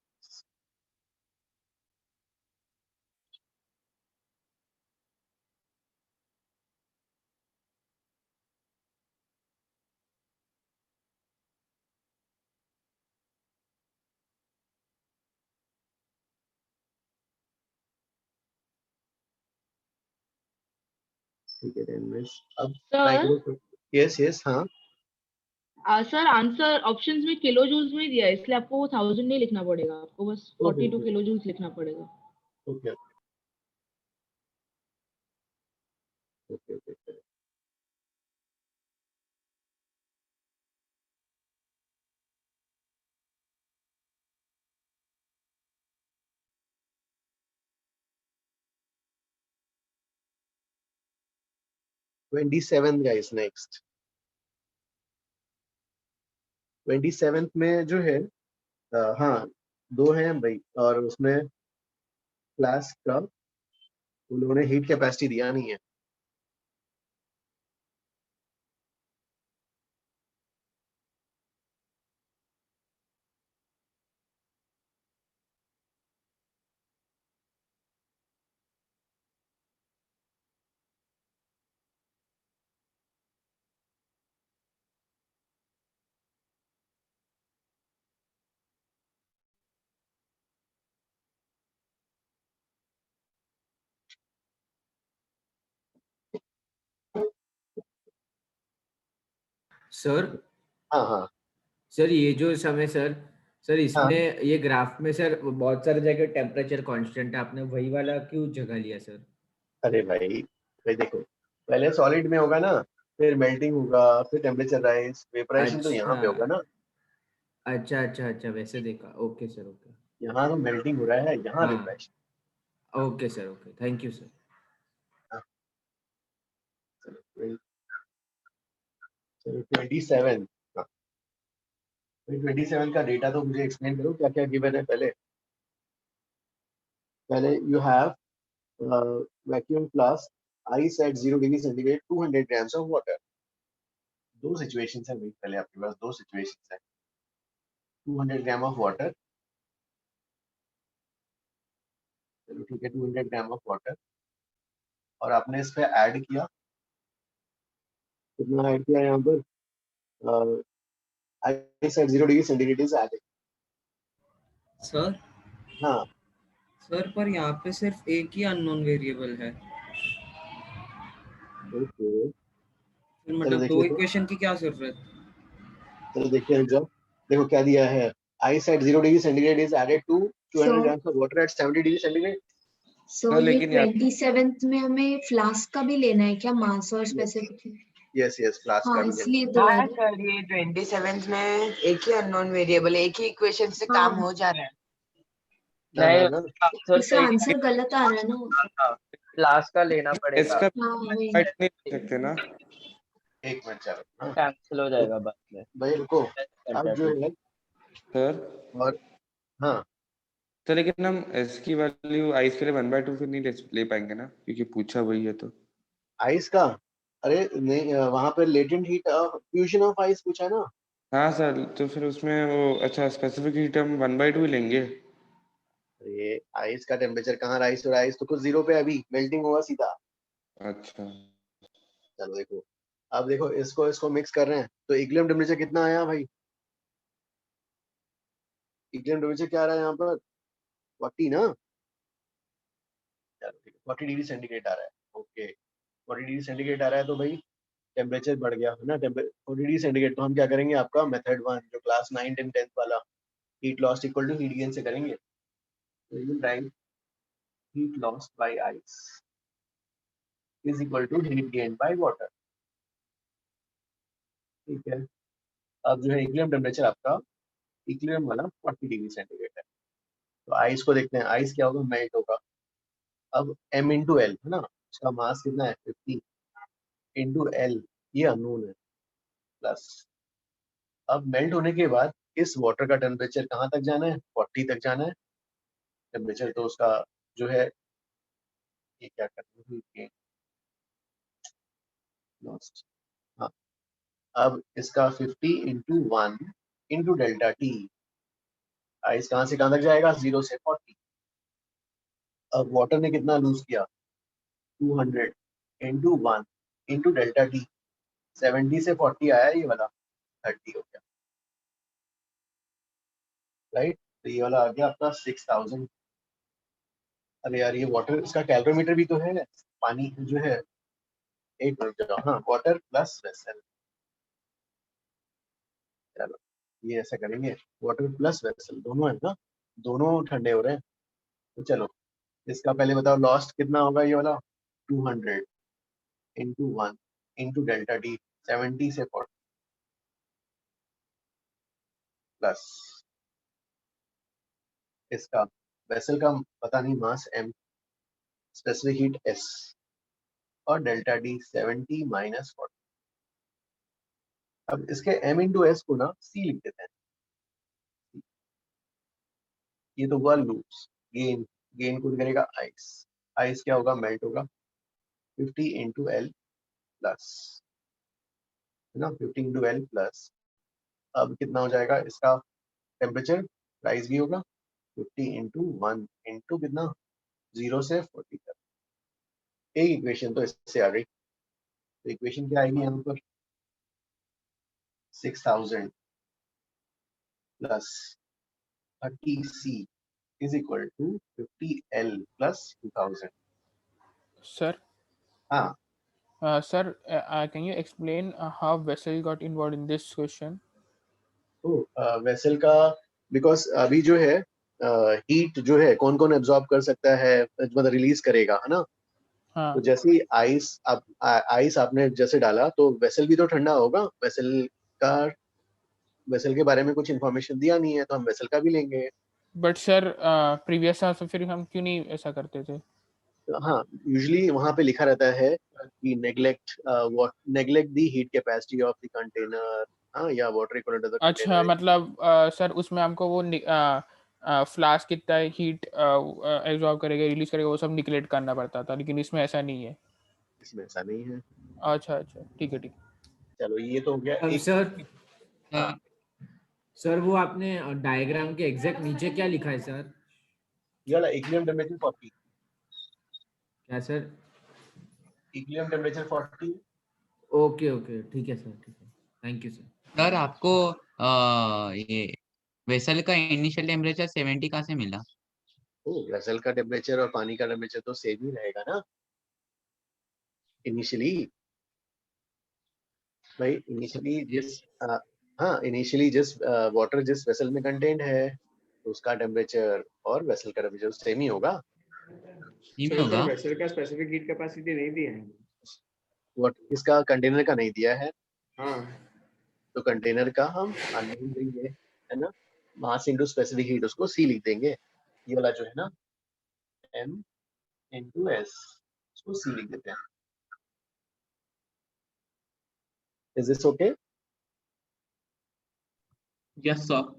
ठीक है 10 मिनट्स। अब ट्राई सर करो। यस यस, हाँ सर आंसर ऑप्शंस में किलो जूल्स में दिया है, इसलिए आपको वो 1000 नहीं लिखना पड़ेगा, आपको बस 42 किलो जूल्स लिखना पड़ेगा। Okay okay okay. Twenty seven guys, next 27th में जो है हाँ 2 हैं भाई, और उसमें फ्लास्क का उन्होंने हीट कैपेसिटी दिया नहीं है। सर हाँ हाँ सर, ये जो समय सर सर हाँ। इसमें ये ग्राफ में सर बहुत सारे जगह टेम्परेचर कांस्टेंट है, आपने वही वाला क्यों जगह लिया सर? अरे भाई देखो, पहले सॉलिड में होगा ना, फिर मेल्टिंग होगा, फिर टेम्परेचर राइज, वेपराइजेशन तो यहाँ पे होगा ना। अच्छा अच्छा अच्छा, वैसे देखा। Okay sir, okay. यहाँ तो मेल्टिंग हो रहा है, यहाँ हाँ vaporisation. Okay sir, okay, thank you sir. 27। हाँ 27 का डेटा तो मुझे एक्सप्लेन करो, क्या क्या गिवन है। पहले you have vacuum flask ice eight 0 degree centigrade 200 grams of water. दो सिचुएशंस है भाई, पहले आपके पास दो सिचुएशंस है। 200 ग्राम ऑफ वाटर, चलो ठीक है 200 ग्राम ऑफ वाटर, और आपने इस पे ऐड किया, कितना ऐड किया यहाँ पर, ice at 0 degree centigrade is added. Sir हाँ सर पर यहाँ पे सिर्फ एक ही अननोन वेरिएबल है, ओके फिर मतलब दो इक्वेशन की क्या जरूरत? चलो देखते हैं जब, देखो क्या दिया है, ice at 0 degree centigrade is added to 200 grams of water at 70 degree centigrade. So ये 27th में हमें फ्लास्क का भी लेना है क्या, मास और स्पेसिफिक? यस यस फ्लास्क का हाँ भी इसलिए है। तो हाँ सर ये 27th में एक ही अननोन वेरिएबल, एक ही इक्वेशन से काम हो जा रहा है। नहीं इसका आंसर गलत आ रहा है ना, क्लास का लेना पड़ेगा। इसका हाँ वही। नहीं ले सकते ना, एक मिनट चलो कैंसिल हो जाएगा बाद में। भाई रुको, अब जो है सर और हाँ तो लेकिन हम एस की वैल्यू आइस के लिए 1/2 फिर नहीं ले पाएंगे ना, क्योंकि पूछा वही है तो। आइस का, अरे नहीं वहां पर latent heat fusion of ice पूछा ना। हाँ सर, तो फिर उसमें वो अच्छा स्पेसिफिक हीट हम 1/2 ही लेंगे। ये आइस का टेम्परेचर कहाँ, राइस और आइस तो कुछ 0 पे अभी मेल्टिंग हुआ सीधा। अच्छा चलो देखो, अब देखो इसको इसको मिक्स कर रहे हैं तो इक्विलिब्रियम टेम्परेचर कितना आया भाई, इक्विलिब्रियम टेम्परेचर क्या आ रहा है यहाँ पर 40 ना, चलो ठीक है 40 डिग्री सेंटीग्रेड आ रहा है, ओके 40 डिग्री सेंटीग्रेड आ रहा है तो भाई टेम्परेचर बढ़ गया है ना, 40 डिग्री सेंटीग्रेड। तो हम क्या करेंगे, आपका मेथड 1 जो क्लास 9 10 10th वाला heat lost equal to heat gain से करेंगे, तो you write heat lost by ice is equal to heat gain by water, ठीक है। अब जो है इक्विलिब्रियम टेम्परेचर आपका इक्विलिब्रियम वाला 40 डिग्री सेंटीग्रेड है, तो आइस को देखते हैं, आइस क्या होगा, मेल्ट होगा। अब m इंटू एल है ना, उसका मास कितना है 50 इंटू एल, ये अननोन है, प्लस अब मेल्ट होने के बाद इस वाटर का टेम्परेचर कहाँ तक जाना है, 40 तक जाना है टेम्परेचर, तो उसका जो है ये क्या करना है, लॉस्ट, हाँ अब इसका 50 into 1 into delta T, ice कहाँ से कहाँ तक जाएगा, 0 से 40। अब वाटर ने कितना लूज किया, 200 इंटू 1 इंटू डेल्टा टी, 70 से 40 आया ये वाला 30 हो गया, राइट। तो ये वाला आ गया आपका 6000। अरे यार ये वाटर, इसका कैलोरीमीटर भी तो है, पानी जो है, एक मिनट जाओ, हाँ वाटर प्लस वेसल, चलो ये ऐसा करेंगे, वाटर प्लस वेसल दोनों है ना, दोनों ठंडे हो रहे हैं, तो चलो इसका पहले बताओ लॉस्ट कितना होगा, ये वाला 200 इंटू 1 इंटू डेल्टा टी, 70 से 40 प्लस इसका वेसल का पता नहीं मास m, स्पेसिफिक हीट s, और डेल्टा डी 70 माइनस 40। अब इसके m इंटू एस को ना c लिख देते हैं, ये तो हुआ लूप्स, गेन, गेन को करेगा आइस, आइस क्या होगा, मेल्ट होगा, 50 इंटू एल प्लस है ना, 50 इंटू एल प्लस, अब कितना हो जाएगा, इसका टेम्परेचर राइज भी होगा, 50 इंटू 1 इंटू कितना, 0 से 40 तक। एक इक्वेशन तो इससे आ गई, तो इक्वेशन क्या आएगी यहाँ पर, 6000 plus 30c is equal to 50l plus 2000. Sir, हाँ sir, can you explain how vessel got involved in this question? Vessel का, बिकॉज अभी जो है हीट जो है कौन कौन एब्जॉर्ब कर सकता है, मतलब रिलीज करेगा है ना, हाँ. तो जैसे ही आइस आइस आपने जैसे डाला तो वेसल भी तो ठंडा होगा, वेसल के बारे में कुछ इन्फॉर्मेशन दिया नहीं है तो हम वेसल का भी लेंगे। बट सर प्रीवियस आंसर फिर हम क्यों नहीं ऐसा करते थे? हाँ यूजुअली वहाँ पे लिखा रहता है कि neglect the heat capacity of the container, हाँ या वाटर इक्विवेलेंट ऑफ द अच्छा मतलब सर उसमें हमको वो फ्लास्क कितना हीट एब्जॉर्ब करेगा, रिलीज करेगा, वो सब निकलेक्ट करना पड़ता था, लेकिन इसमें ऐसा नहीं है। इसमें ऐसा नहीं है। अच्छा अच्छा ठीक है ठीक। चलो ये तो हो गया हम एक, सर सर वो आपने डायग्राम के एग्जैक्ट नीचे क्या लिखा है सर? ये वाला इक्विलिब्रियम टेम्परेचर 40। क्या sir? Equilibrium temperature 40। Okay okay ठीक है सर, ठीक है, थैंक यू सर। सर आपको ये वेसल का इनिशियल टेम्परेचर 70 कहाँ से मिला? वेसल का टेम्परेचर और पानी का टेम्परेचर तो सेम ही रहेगा ना इनिशियली भाई। इनिशियली जिस वाटर जिस वेसल में कंटेंट है तो उसका टेम्परेचर और वेसल का टेम्परेचर सेम ही होगा। सर वेसल का स्पेसिफिक हीट कैपेसिटी नहीं दिया है। व्हाट इसका कंटेनर का नहीं दिया है। हाँ तो कंटेनर का हम अननोन देंगे है ना, मास इनटू स्पेसिफिक हीट उसको सी लिख देंगे। ये वाला जो है ना m इनटू s उसको सी लिख देते हैं। Is this okay? Yes sir.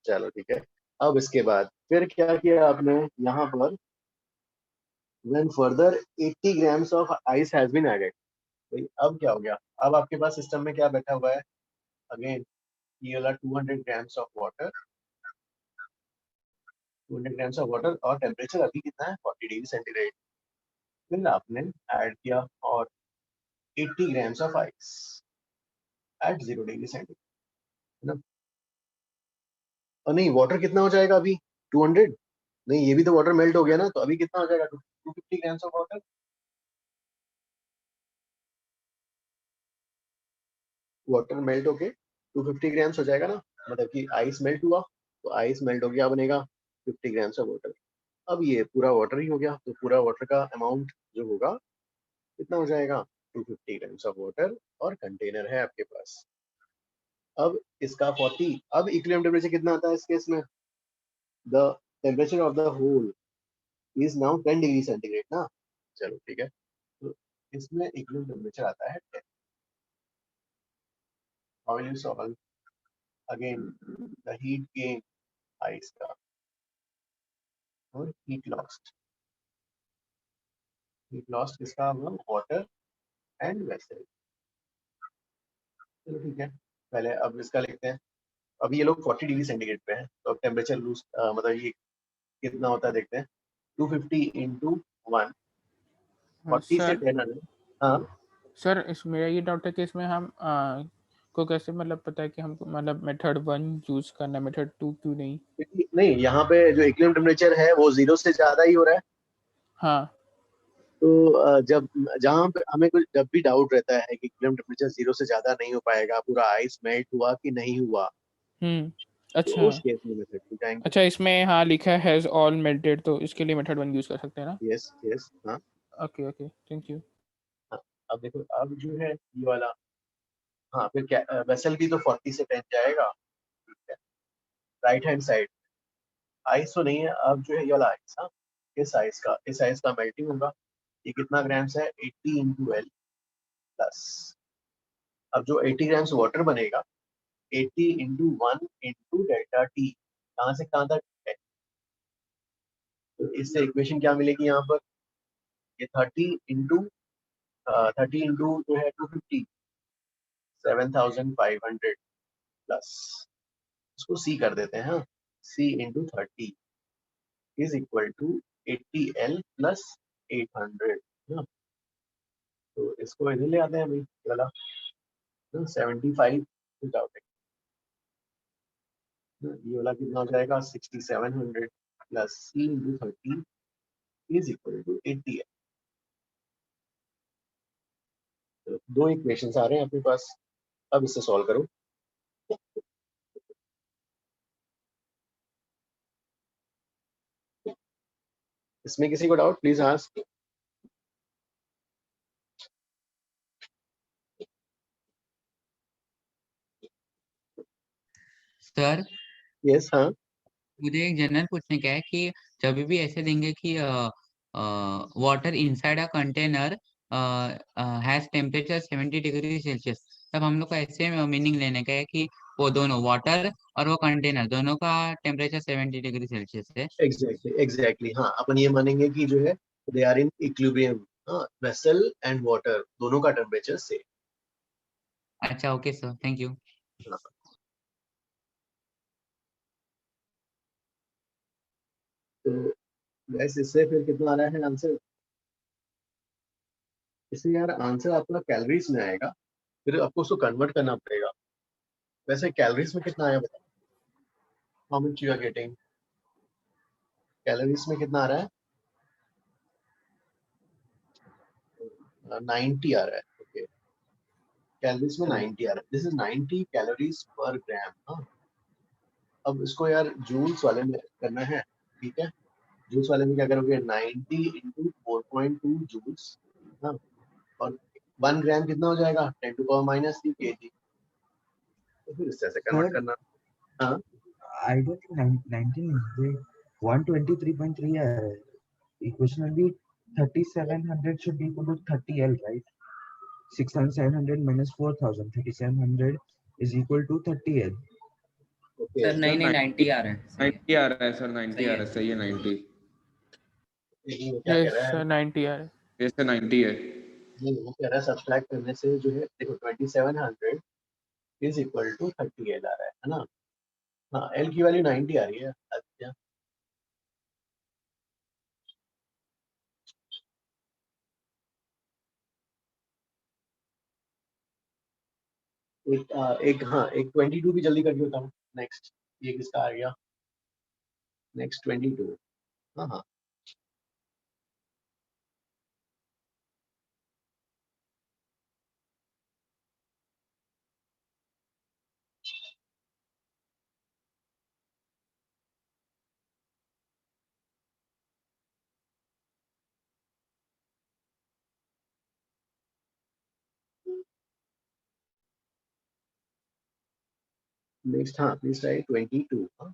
चलो ठीक है। अब इसके बाद फिर क्या किया आपने यहाँ पर, when further 80 grams of ice has been added। भाई अब क्या हो गया, अब आपके पास सिस्टम में क्या बैठा हुआ है, अगेन ये वाला 200 grams of water, 200 grams of water और टेम्परेचर अभी कितना है 40 डिग्री सेंटीग्रेड। फिर आपने ऐड किया और 80 grams of ice at 0 degree centigrade है ना। और नहीं वाटर कितना हो जाएगा अभी 200, नहीं ये भी तो वाटर मेल्ट हो गया ना, तो अभी कितना हो जाएगा 250 grams of water। Water melt होके 250 ग्राम्स हो जाएगा ना, मतलब कि आइस मेल्ट हुआ तो आइस मेल्ट हो गया, बनेगा 50 ग्राम्स ऑफ वाटर। अब ये पूरा वाटर ही हो गया, तो पूरा वाटर का अमाउंट जो होगा कितना हो जाएगा 250 ग्राम्स ऑफ वाटर और कंटेनर है आपके पास। अब इसका 40, अब इक्विलिब्रियम टेम्परेचर कितना आता है इस केस में, the temperature of the whole is now 10 degree centigrade ना। चलो ठीक है, तो इसमें इक्विलिब्रियम टेम्परेचर आता है 10। How will you solve, again the heat gain ice का और हीट लॉस्ट किसका होगा, वाटर एंड वेसल। चलो ठीक है, पहले अब इसका लिखते हैं। अभी ये लोग 40 डिग्री सेंटीग्रेड पे हैं, तो अब टेम्परेचर लूज मतलब ये कितना होता है देखते हैं, 250 इंटू 1, 40 से 10। हाँ सर इस मेरा ये डाउट है कि इसमें हम को कैसे मतलब पता है कि हमको मतलब मेथड 1 यूज करना है, मेथड 2 क्यों नहीं? नहीं, यहाँ पे जो इक्विलिब्रियम टेम्परेचर है वो 0 से ज्यादा ही हो रहा है। हाँ तो जब जहाँ पे हमें कुछ जब भी डाउट रहता है कि इक्विलिब्रियम टेम्परेचर 0 से ज्यादा नहीं हो पाएगा, पूरा आइस मेल्ट हुआ कि नहीं हुआ, अच्छा तो उस केस में मेथड 2 जाएंगे। अच्छा इसमें हाँ लिखा है हैज ऑल मेल्टेड, तो इसके लिए मेथड 1 यूज कर सकते हैं ना? यस यस हाँ ओके ओके थैंक यू। अब देखो अब जो है ये वाला, हाँ फिर क्या वेसल की तो 40 से 10 जाएगा, ठीक है। राइट हैंड साइड आइस तो नहीं है, अब जो है ये वाला आइस, हाँ इस आइस का मेल्टिंग होगा। ये कितना ग्राम्स है 80 इंटू एल प्लस, अब जो 80 ग्राम्स वाटर बनेगा 80 इंटू 1 इंटू डेल्टा टी, कहाँ से कहाँ तक है, तो इससे इक्वेशन क्या मिलेगी यहाँ पर, ये 30 इंटू जो है 250 7500 प्लस, इसको सी कर देते हैं, हाँ C into 30 is equal to 80L plus 800 ना। तो इसको इधर ले आते हैं भाई वाला 75 विदाउट, ये वाला कितना हो जाएगा 6700 plus C into 30 is equal to 80L। तो दो इक्वेशंस आ रहे हैं अपने पास, अब इससे सॉल्व करो। इसमें किसी को doubt please ask. Sir yes हाँ मुझे एक जनरल पूछने का है कि जब भी ऐसे देंगे कि water inside a container has temperature 70 degree Celsius, तब हम लोग को ऐसे मीनिंग लेने का है कि वो दोनों वाटर और वो कंटेनर दोनों का टेम्परेचर 70 डिग्री सेल्सियस है। एग्जैक्टली हाँ, अपन ये मानेंगे कि जो है दे आर इन इक्विलिब्रियम, हाँ वेसल एंड वाटर दोनों का टेम्परेचर सेम। अच्छा ओके सर थैंक यू। तो गैस इससे फिर कितना आ रहा है आंसर? इससे यार आंसर आपका कैलोरीज में आएगा, फिर आपको उसको कन्वर्ट करना पड़ेगा। वैसे कैलोरीज में कितना आया बताओ? How much you are getting? Calories में कितना आ रहा है? 90 आ रहा है। ओके, कैलोरीज में 90 आ रहा है। दिस इज 90 कैलोरीज पर ग्राम। हाँ, अब इसको यार जूल्स वाले में करना है, ठीक है। जूल्स वाले में क्या करोगे? 90 इंटू 4.2 जूल्स। हाँ, और 1 ग्राम कितना हो जाएगा? 10 टू पावर -3 kg। तो फिर इससे कन्वर्ट सर करना। हाँ, आई डोंट थिंक 19 ये 123.3 है। Equation will be 3700 should be equal to 30L, right? 6700 minus 4000, 3700 is equal to 30L. Okay. Sir नहीं 90 आ रहा है। 90 आ रहा है सर, 90 आ रहा है, सही है 90। ये क्या कह रहा है? सर 90 आ रहा है। ये सर 90 है। ये वो कह रहा है सब्सट्रैक्ट करने से जो है, देखो 2700 इज इक्वल टू 30L आ रहा है ना। हाँ, L की वैल्यू 90 आ रही है। अच्छा, एक हाँ, एक 22 भी जल्दी करके बताओ। नेक्स्ट ये किसका आ गया? नेक्स्ट 22। हाँ हाँ, नेक्स्ट हाँ प्लीज ट्राई 22। हाँ,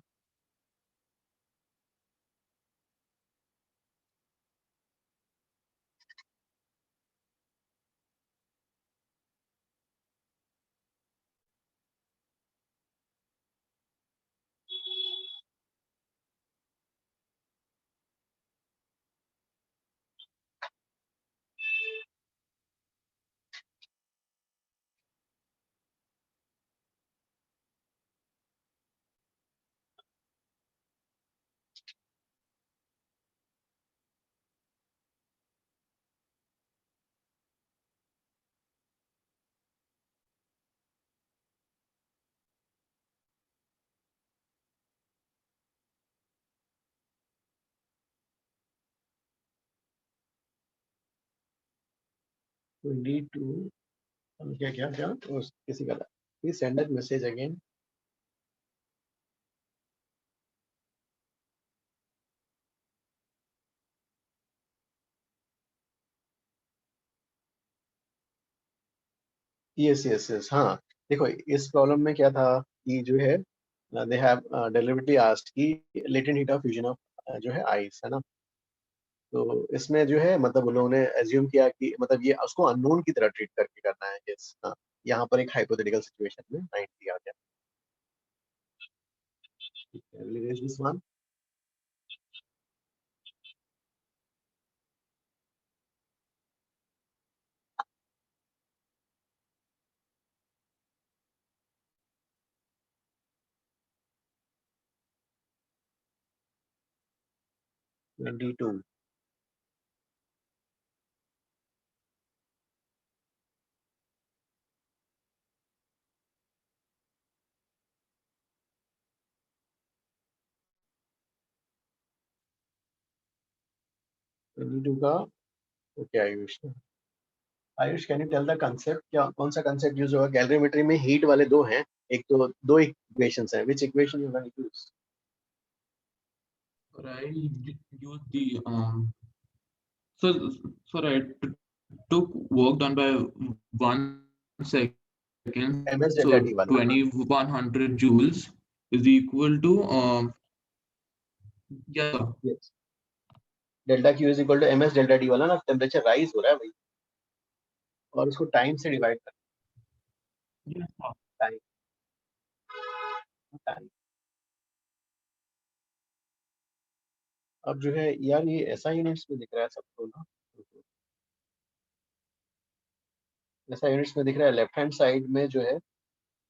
ट्वेंटी टू। क्या क्या क्या किसी का please send that message again. Yes yes yes. हाँ, देखो इस प्रॉब्लम में क्या था कि जो है दे हैव डेलिबरेटली आस्क्ड कि latent heat of fusion of जो है आइस, है ना। तो इसमें जो है मतलब उन लोगों ने एज्यूम किया कि मतलब ये उसको अननोन की तरह ट्रीट करके करना है। यस हाँ, यहाँ पर एक हाइपोथेटिकल सिचुएशन में 90 आ गया। Will you raise this one? $22. का okay Ayush. Ayush can you tell the concept? क्या कौन सा कंसेप्ट यूज होगा? कैलोरीमेट्री में हीट वाले दो हैं, एक तो दो इक्वेशंस हैं। Which equation you going to use? I use the so I took work done by 1 second. MS So delta T वाला, हाँ। 2100 joules is equal to yeah. Yes. Delta Q is equal to MS delta T वाला ना। Temperature rise हो रहा है भाई, और उसको टाइम से डिवाइड कर टाइम टाइम। अब जो है यार ये ऐसा यूनिट्स में दिख रहा है सबको ना, ऐसा यूनिट्स में दिख रहा है। लेफ्ट हैंड साइड में जो है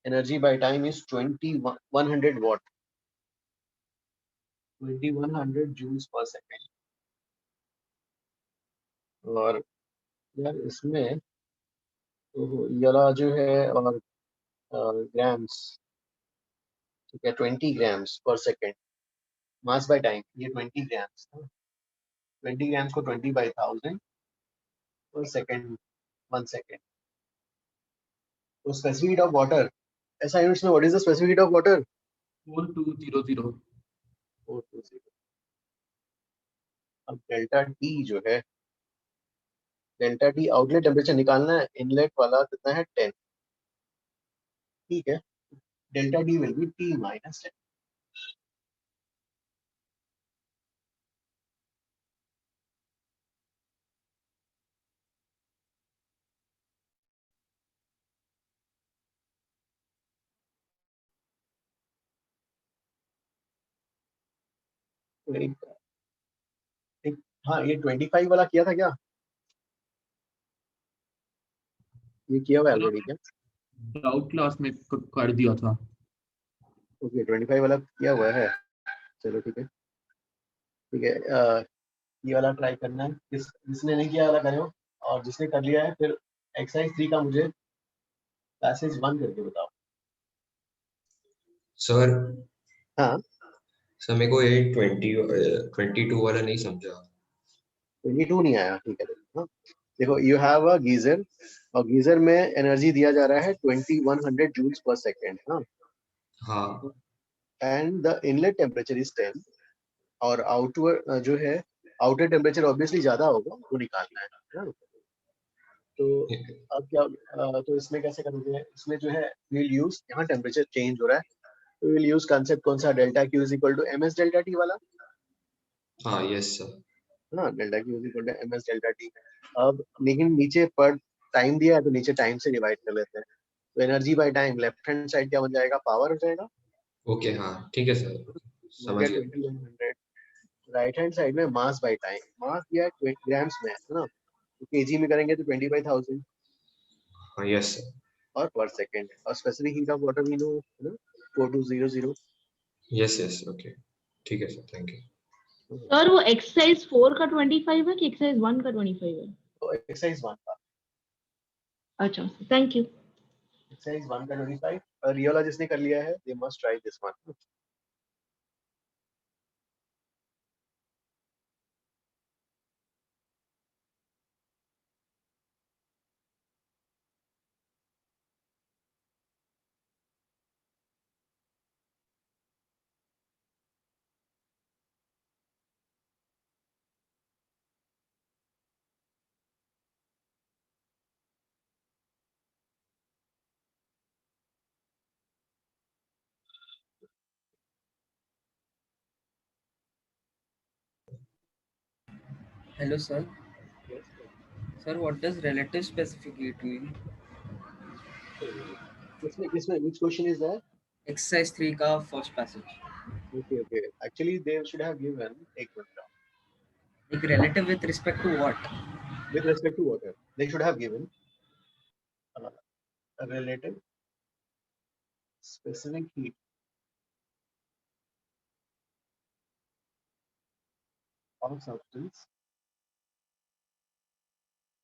energy by time is 100 watt. 2100 joules पर सेकेंड। और यार इसमें तो ये वाला जो है और ग्राम्स, ठीक है 20 ग्राम्स पर सेकेंड मास बाय टाइम, ये 20 ग्राम्स, 20 ग्राम्स को 20/1000 पर सेकेंड 1 सेकेंड। तो स्पेसिफिक हीट ऑफ वाटर, ऐसा यूनिट्स में what is the specific heat of water? 4200। 420। अब डेल्टा टी जो है, डेल्टा टी आउटलेट टेम्परेचर निकालना है, इनलेट वाला कितना है 10, ठीक है। Delta T will be T minus 10। एक हाँ, ये 25 वाला किया था क्या? ये किया हुआ ऑलरेडी क्या? डाउट क्लास में कर दिया था। ओके 25 वाला किया हुआ है, चलो ठीक है ठीक है। ये वाला ट्राई करना है, जिसने नहीं किया वाला करो, और जिसने कर लिया है फिर एक्सरसाइज 3 का मुझे पैसेज 1 करके बताओ। सर हाँ सर मेरे को ये 22 वाला नहीं समझा। 22 नहीं आया, ठीक है। हाँ देखो, यू हैव अ गीजर, और गीजर में एनर्जी दिया जा रहा है 2100 जूल्स पर सेकेंड। हाँ हाँ and the inlet temperature is 10, और आउटवर्ड जो है आउटर टेम्परेचर ऑब्वियसली ज्यादा होगा, वो निकालना है ना? तो अब क्या तो इसमें कैसे करोगे? इसमें जो है विल यूज, यहाँ टेम्परेचर चेंज हो रहा है तो विल यूज कांसेप्ट कौन सा, delta Q is equal to M S delta T वाला। हाँ यस सर। हाँ delta Q is equal to M S delta T. अब लेकिन नीचे पर टाइम दिया है तो नीचे टाइम से डिवाइड कर लेते हैं, तो energy by time left hand side क्या बन जाएगा, पावर हो जाएगा। ओके हाँ ठीक है सर, समझ गया। 2100। राइट हैंड साइड में मास बाय टाइम, मास दिया है 20 ग्राम्स में, है ना? तो केजी में करेंगे तो 20/1000 हाँ यस सर। और पर सेकेंड, और स्पेसिफिक हीट ऑफ वाटर भी नो, है ना, 4200। यस यस ओके ठीक है सर, थैंक यू। सर वो एक्सरसाइज 4 का 25 है कि एक्सरसाइज 1 का 25 है? तो एक्सरसाइज 1 का। अच्छा थैंक यू। एक्सरसाइज 1 का 25, और ये वाला जिसने कर लिया है they must try this one. Hello, sir. Sir, what does relative specific heat mean? किसमें which question is that? Exercise 3 का first passage. Okay actually they should have given एक minute, Like relative with respect to what? with respect to water they should have given a relative specific heat of substance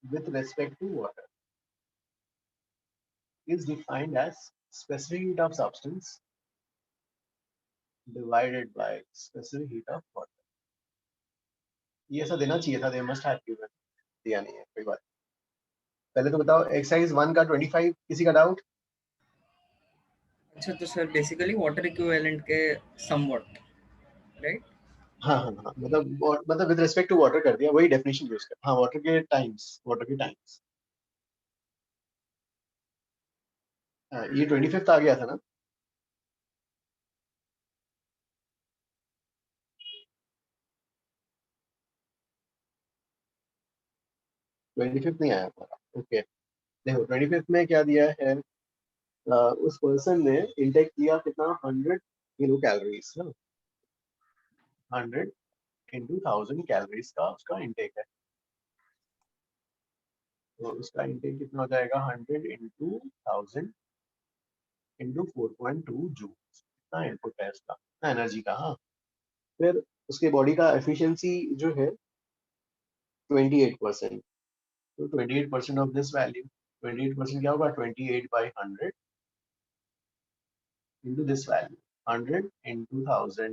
with respect to water is defined as specific heat of substance divided by specific heat of water. ये ऐसा देना चाहिए था, they must have given, दिया नहीं है, कोई बात। पहले तो बताओ एक्सरसाइज 1 का 25, किसी का डाउट? अच्छा तो सर बेसिकली वाटर इक्विवेलेंट के समवॉट, राइट? हाँ मतलब विद रिस्पेक्ट टू वाटर कर दिया, वही डेफिनेशन यूज कर। हाँ वाटर के टाइम्स, ये 25th आ गया था ना? ट्वेंटी फिफ्थ नहीं आया हमारा। ओके देखो 25th में क्या दिया है, उस पर्सन ने इंटेक किया कितना, 100 किलो कैलोरीज ना, 100 into 1000 कैलोरीज का उसका इंटेक है। तो उसका इंटेक कितना हो जाएगा, 100 into 1000 into 4.2 जूल, इतना इनपुट है इसका, इतना एनर्जी का। हाँ फिर उसके बॉडी का एफिशिएंसी जो है 28%, तो 28% ऑफ दिस वैल्यू, 28% क्या होगा, 28/100 into this value, 100 into 1000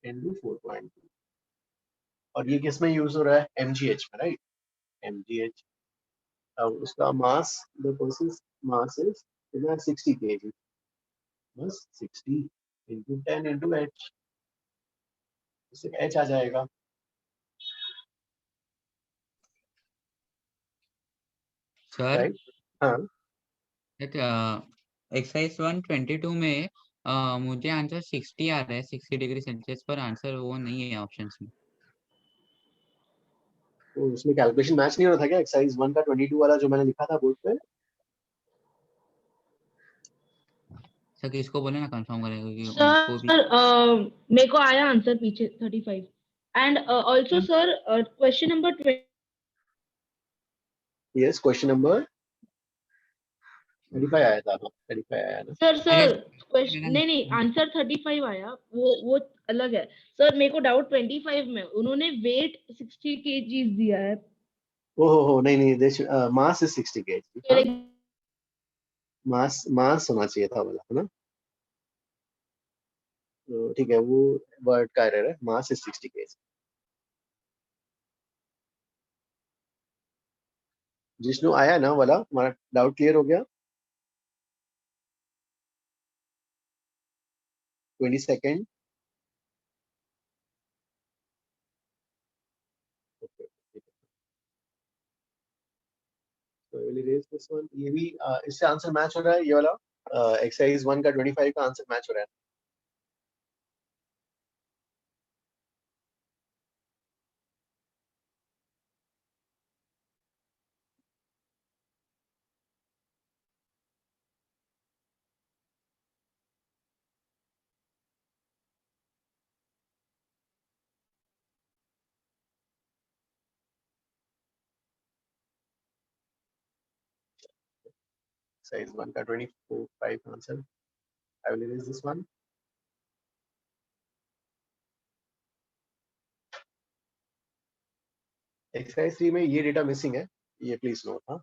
into 4.2, और ये किस में यूज हो रहा है, mgh में, राइट, mgh। अब उसका मास, द पर्सन मास इज कितना, 60 kg, बस 60 into 10 into h, इससे h आ जाएगा। सर राइट, हाँ एक्सरसाइज 122 में मुझे आंसर 60 आ रहा है, 60 डिग्री सेल्सियस, पर आंसर वो नहीं है ऑप्शंस में। तो उसमें कैलकुलेशन मैच नहीं हो रहा था क्या, एक्सरसाइज 1 का 22 वाला जो मैंने लिखा था बोर्ड पे? सर किसको बोले ना कंफर्म करेगा, क्योंकि उनको भी सर मेरे को आया आंसर पीछे 35 and also sir question number 20। Yes, question number 35 आया था, 35 आया ना सर क्वेश्चन नहीं आंसर 35 आया, वो अलग है सर। मेरे को डाउट 25 में उन्होंने वेट 60 kg दिया है। ओहो नहीं, मास इज 60 kg, मास होना चाहिए था वाला, है ना, तो ठीक है, वो वर्ड का एरर है, मास इज 60 kg। जिष्णु आया ना वाला, हमारा डाउट क्लियर हो गया। 22nd, तो विल इरेज दिस वन, ये भी इससे आंसर मैच हो रहा है, ये वाला एक्सरसाइज 1 का 25 का आंसर मैच हो रहा है। Size 1 का 24/5 answer, I will erase this one. Exercise 3 में ये डेटा मिसिंग है, ये प्लीज नोट। हाँ,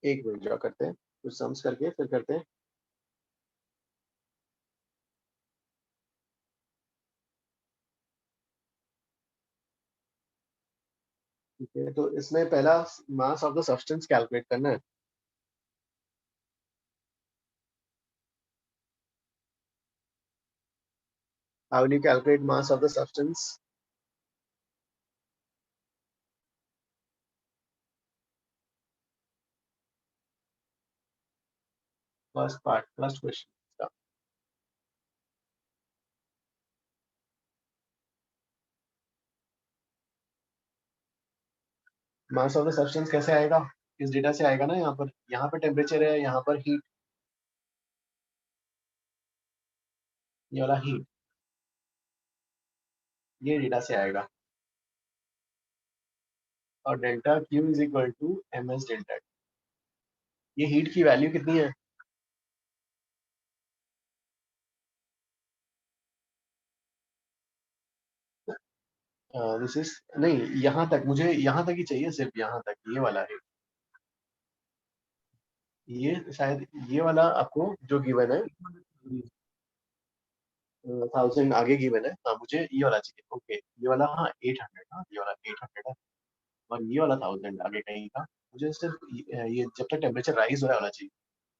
एक मिनट ड्रॉ करते हैं, कुछ सम्स करके फिर करते हैं। ठीक है, तो इसमें पहला मास ऑफ द सब्सटेंस कैलकुलेट करना है। How will you calculate mass of the substance? First part, first question. Start. Mass of the substance कैसे आएगा, इस डेटा से आएगा ना, यहाँ पर टेम्परेचर है, यहाँ पर हीट, ये वाला हीट, ये डेटा से आएगा, और delta Q is equal to ms delta. ये हीट की वैल्यू कितनी है, दिस इज नहीं, यहाँ तक मुझे, यहाँ तक ही चाहिए, सिर्फ यहाँ तक, ये वाला है, ये शायद ये वाला आपको जो गिवन है 1000 आगे गिवन है, हाँ मुझे ये वाला चाहिए। ओके, ये वाला, हाँ 800, हाँ ये वाला 800 है, और ये वाला 1000 आगे कहीं का, मुझे सिर्फ ये जब तक टेम्परेचर राइज हो रहा है वाला चाहिए,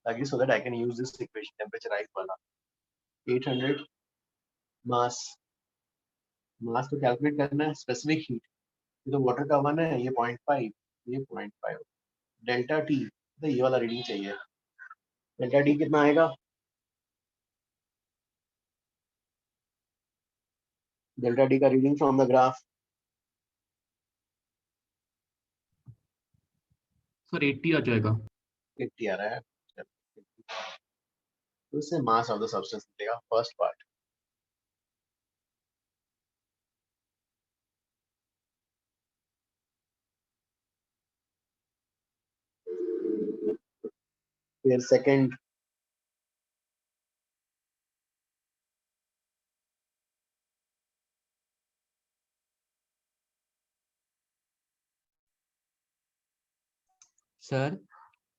ताकि so that I can use this equation, temperature rise वाला। 800 मास, मास को कैलकुलेट करना है स्पेसिफिक हीट, ये तो वाटर का 1 है, ये 0.5, ये 0.5। डेल्टा टी, तो ये वाला रीडिंग चाहिए। डेल्टा टी कितना आएगा? डेल्टा टी का reading from the graph. Sir 80 आ जाएगा। 80 आ रहा है। तो इससे मास ऑफ द सब्सटेंस मिलेगा फर्स्ट पार्ट। फिर second, Sir,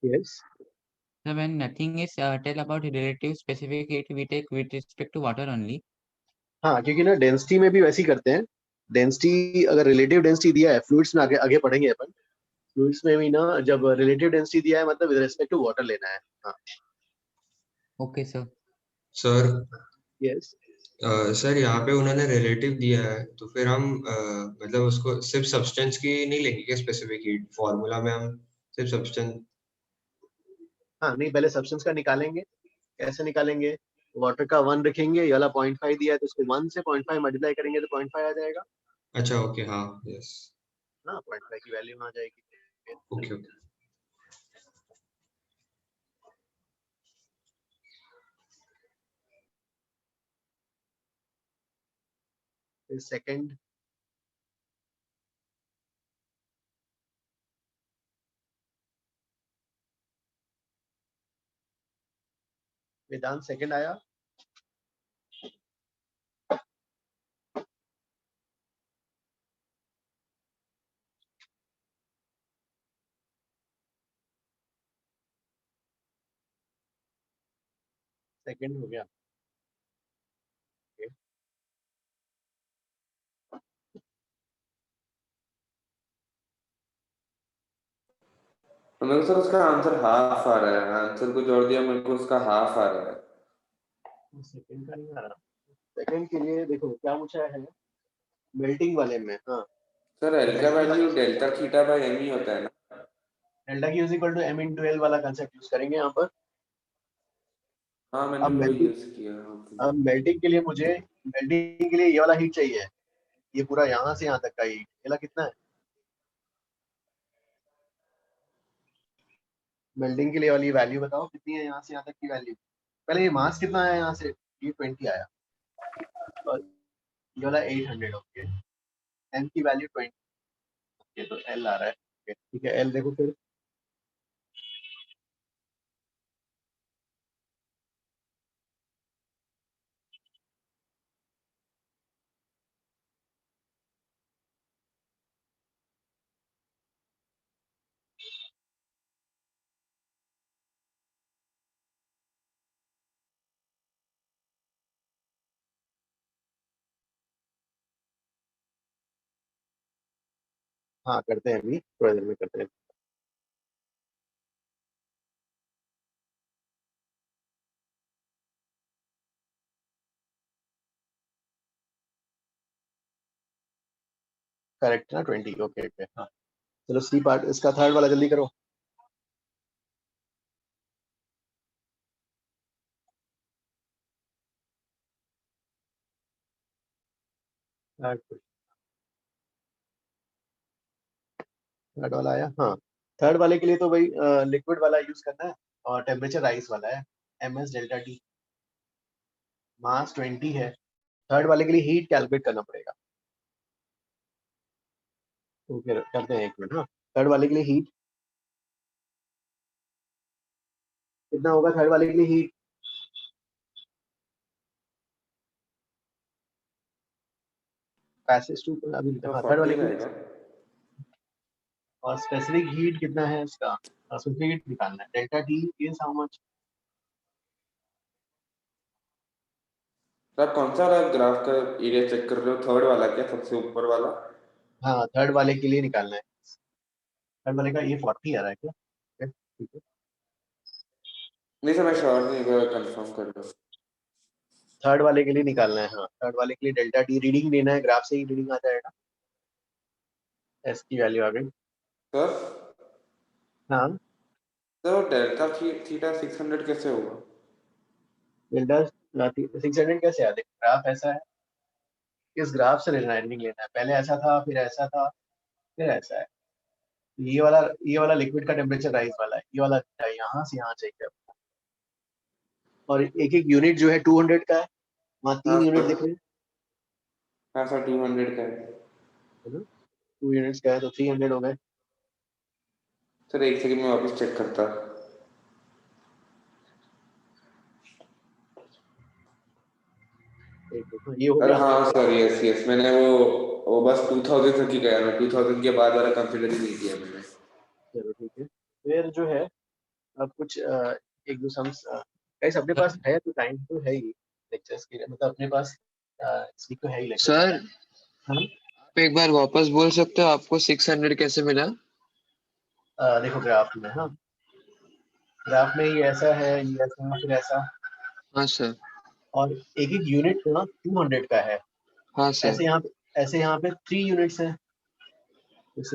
yes so when nothing is tell about relative specific heat, we take with respect to water only. हाँ, क्योंकि ना डेंसिटी में भी वैसे ही करते हैं। डेंसिटी अगर रिलेटिव डेंसिटी दिया है, फ्लूइड्स में आगे आगे पढ़ेंगे अपन। फ्लूइड्स में भी ना जब रिलेटिव डेंसिटी दिया है मतलब विद रिस्पेक्ट टू वाटर लेना है। हाँ Okay, sir. Sir yes sir यहाँ पे उन्होंने रिलेटिव दिया है, तो फिर हम मतलब उसको सिर्फ सब्सटेंस की नहीं लेंगे क्या स्पेसिफिक हीट? फॉर्मूला में हम सिर्फ सब्सटेंस। हाँ नहीं, पहले सब्सटेंस का निकालेंगे। कैसे निकालेंगे? वाटर का 1 रखेंगे, ये वाला 0.5 दिया है तो इसको 1 से 0.5 मल्टीप्लाई करेंगे तो 0.5 आ जाएगा। अच्छा ओके, हाँ यस हाँ 0.5 की वैल्यू आ जाएगी। Okay okay. फिर सेकंड, वेदांत सेकंड आया। सेकंड हो गया। तो मेरे को सर उसका आंसर हाफ आ रहा है। आंसर को जोड़ दिया, मेरे को उसका हाफ आ रहा है। सेकंड का नहीं आ रहा। सेकंड के लिए देखो क्या पूछा है मेल्टिंग वाले में। हाँ सर एल का value delta theta by M ही होता है ना? Delta Q is equal to m into l वाला कांसेप्ट यूज करेंगे यहाँ पर। हाँ मैंने अब वो मेल्टिंग, यूज किया। अब मेल्टिंग के लिए मुझे, मेल्टिंग के लिए ये वाला हीट चाहिए। ये पूरा यहाँ से यहाँ तक का हीट, ये वाला कितना है? मेल्टिंग के लिए वाली वैल्यू बताओ कितनी है यहाँ से यहाँ तक की वैल्यू। पहले ये मास कितना है यहाँ से? ये 20 आया और ये वाला 800। ओके, m की वैल्यू 20, ये तो l आ रहा है। ओके ठीक है, l देखो फिर। हाँ करते हैं, अभी थोड़ी देर में करते हैं। करेक्ट ना 20? ओके ओके हाँ चलो सी पार्ट, इसका थर्ड वाला जल्दी करो। थर्ड वाला आया। हाँ थर्ड वाले के लिए तो भाई लिक्विड वाला यूज करना है और टेम्परेचर राइस वाला है। ms डेल्टा टी, मास 20 है। थर्ड वाले के लिए हीट कैलकुलेट करना पड़ेगा। तो फिर करते हैं, एक मिनट। हाँ थर्ड वाले के लिए हीट कितना होगा? थर्ड वाले के लिए हीट पैसेज टू अभी हाँ थर्ड वाले के लिए, और स्पेसिफिक हीट कितना है इसका? स्पेसिफिक हीट निकालना है। Delta T is how much? तो आप कौन सा वाला ग्राफ का एरिया चेक कर रहे हो? थर्ड वाला क्या, सबसे ऊपर वाला? हाँ थर्ड वाले के लिए निकालना है। थर्ड वाले का ये 40 आ रहा है क्या? ठीक है, नहीं सर मैं श्योर नहीं, कंफर्म कर लो। थर्ड वाले के लिए निकालना है। हाँ थर्ड वाले के लिए डेल्टा टी रीडिंग लेना है, ग्राफ से ही रीडिंग आ जाएगा। एस की वैल्यू आ गई सर हाँ सर डेल्टा थीटा 600 कैसे होगा? डेल्टा 600 कैसे आ देख ग्राफ ऐसा है, इस ग्राफ से रिजल्टिंग लेना है, पहले ऐसा था फिर ऐसा था फिर ऐसा है। ये वाला लिक्विड का टेम्परेचर राइज वाला है, ये वाला यहाँ से यहाँ चाहिए और एक एक यूनिट जो है 200 का है, वहाँ 3 यूनिट दिख रहे हैं। हाँ सर 200 का है 2 यूनिट्स का है तो 300 हो गए। सर एक सेकंड में वापस चेक करता। ये हो अरे गया। हाँ सर यस मैंने वो बस 2000 तक ही गया, मैं 2000 के बाद वाला कंसीडर ही नहीं किया मैंने। चलो ठीक है, फिर जो है अब कुछ एक दो सम्स गाइस अपने पास है तो टाइम तो है ही लेक्चर्स के लिए, मतलब अपने पास इसकी तो है ही लेक्चर। सर हाँ आप एक बार वापस बोल सकते हो आपको 600 कैसे मिला? देखो ग्राफ में, हाँ ग्राफ में ये ऐसा है, ये ऐसा फिर ऐसा। हाँ सर। और एक एक यूनिट ना 200 का है। हाँ सर। ऐसे यहाँ पे 3 यूनिट्स हैं।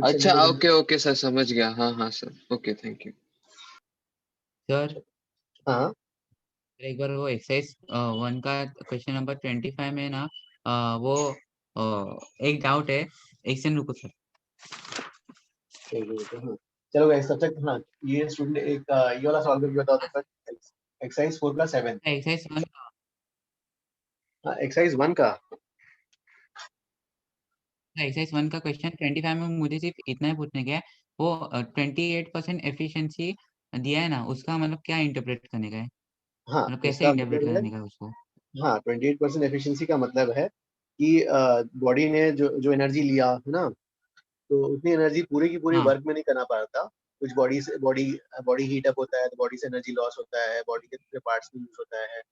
अच्छा ओके सर समझ गया। हाँ हाँ sir okay thank you sir. हाँ एक बार वो एक्सरसाइज 1 का क्वेश्चन नंबर 25 में ना वो एक डाउट है, एक सेकंड रुको सर। चलो गाइस तब तक हाँ ये स्टूडेंट एक ये वाला सॉल्व करके बताओ तब तक। एक्सरसाइज 4 का 7 एक्सरसाइज 1 हाँ एक्सरसाइज 1 का एक्सरसाइज 1 का क्वेश्चन 25 में मुझे सिर्फ इतना ही पूछने का है, वो 28% एफिशिएंसी दिया है ना, उसका मतलब क्या इंटरप्रेट करने का है, हाँ मतलब कैसे उसका इंटरप्रेट मतलब है, करने का है उसको? हाँ 28% एफिशिएंसी का मतलब है कि बॉडी ने जो एनर्जी लिया है ना, तो उतनी एनर्जी पूरी की पूरी हाँ वर्क में नहीं करना पाता। कुछ बॉडी हीट अप होता है तो बॉडी से एनर्जी लॉस होता है, बॉडी के दूसरे पार्ट्स में यूज होता है।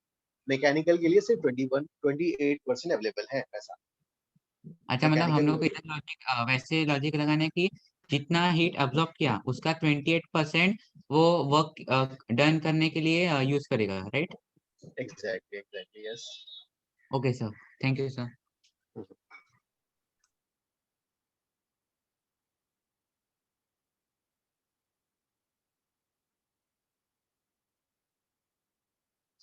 मैकेनिकल के लिए सिर्फ 28% अवेलेबल है ऐसा। अच्छा, मतलब हम मैकेनिकल लोग को इधर लॉजिक वैसे लॉजिक लगाना कि जितना हीट अब्सॉर्ब किया उसका 28% वो वर्क डन करने के लिए यूज करेगा, right? Exactly yes. Okay sir, thank you sir.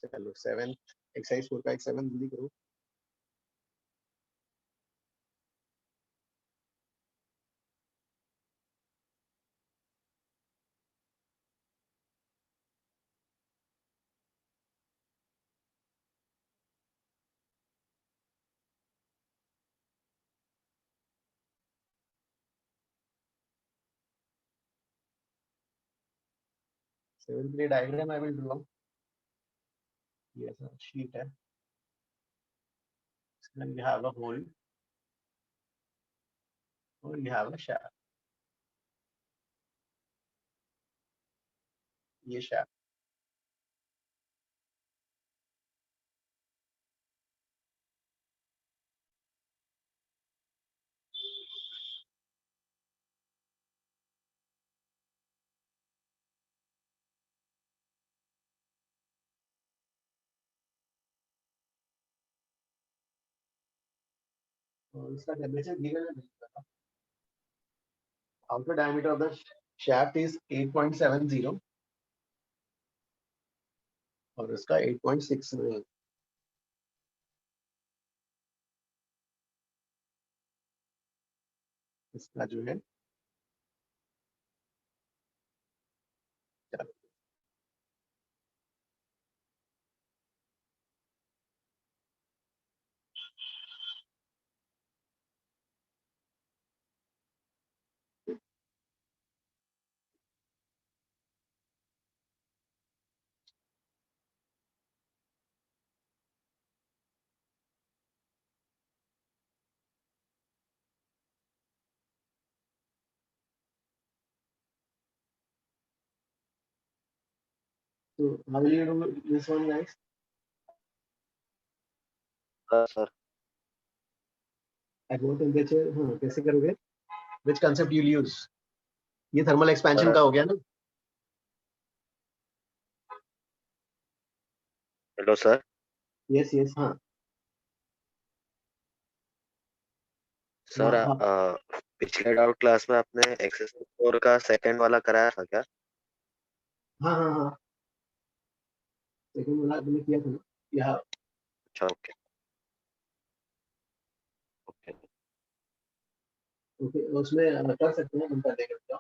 चलो 7 एक्सरसाइज 4 का एक 7 जल्दी करो। Seventh diagram I will draw. Yes, a sheet है. Then you have a hole, or you have a shaft. ये shaft. और इसका temperature given है. Outer diameter of the shaft is 8.70 और इसका 8.6 में. इसका जो है So how will you do this one, guys? sir. At what temperature? हाँ कैसे करोगे? Which concept you will use? ये thermal expansion का हो गया ना? Hello sir. Yes yes हाँ. Sir, हाँ. पिछले डाउट क्लास में आपने x4 का सेकंड वाला कराया था क्या? हाँ हाँ हाँ, सेकंड वाला मैंने किया था ना यहाँ। अच्छा ओके ओके। ओके, उसमें कर सकते हैं, हम कर देंगे। बताओ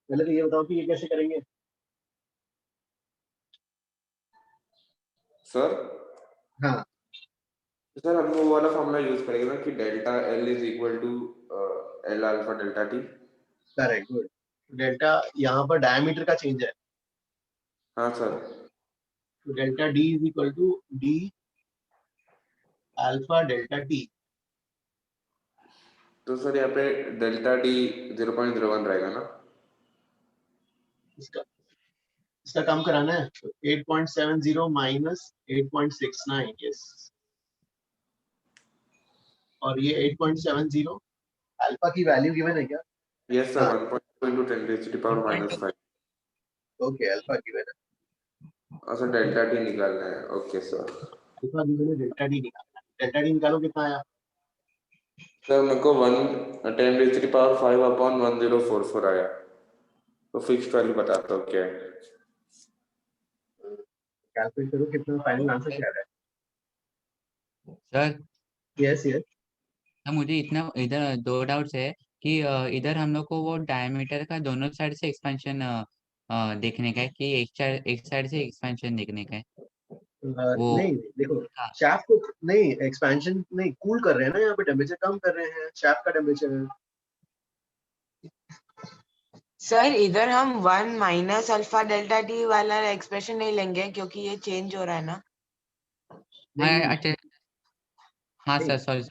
पहले तो ये बताओ कि ये कैसे करेंगे। सर हाँ सर हम वो वाला फॉर्मूला यूज करेंगे ना कि delta L is equal to L alpha delta T. Correct, good. Delta यहाँ पर डायमीटर का चेंज है, हाँ सर। तो delta D is equal to D alpha delta T. तो सर यहाँ पे डेल्टा डी 0.01 रहेगा ना? इसका इसका कम कराना है तो 8.70 माइनस 8.69, यस। और ये 8.70 अल्फा की वैल्यू गिवन है क्या? Yes sir 1.2 into 10 raised to the power minus 5। Okay, alpha given है। और सर डेल्टा टी निकालना है। Okay sir. अल्फा गिवन है, डेल्टा डी निकालना है। डेल्टा डी निकालो, कितना आया? सर मेरे को 10 raised to the power 5 upon 1044 आया। तो फिक्स्ड वैल्यू बताता हूँ क्या है। कैलकुलेट करो कितना फाइनल आंसर क्या है। Sir yes yes. मुझे इतना इधर दो डाउट्स है कि इधर हम लोग को वो डायमीटर का दोनों साइड से एक्सपेंशन देखने का है कि एक साइड से एक्सपेंशन देखने का है। वो नहीं देखो, शाफ्ट को नहीं एक्सपेंशन नहीं, कूल कर रहे हैं ना, यहाँ पे टेम्परेचर कम कर रहे हैं, शाफ्ट का टेम्परेचर है। सर इधर हम 1 माइनस अल्फा डेल्टा टी वाला एक्सप्रेशन नहीं लेंगे क्योंकि ये चेंज हो रहा है ना। अच्छा हाँ सर सॉरी।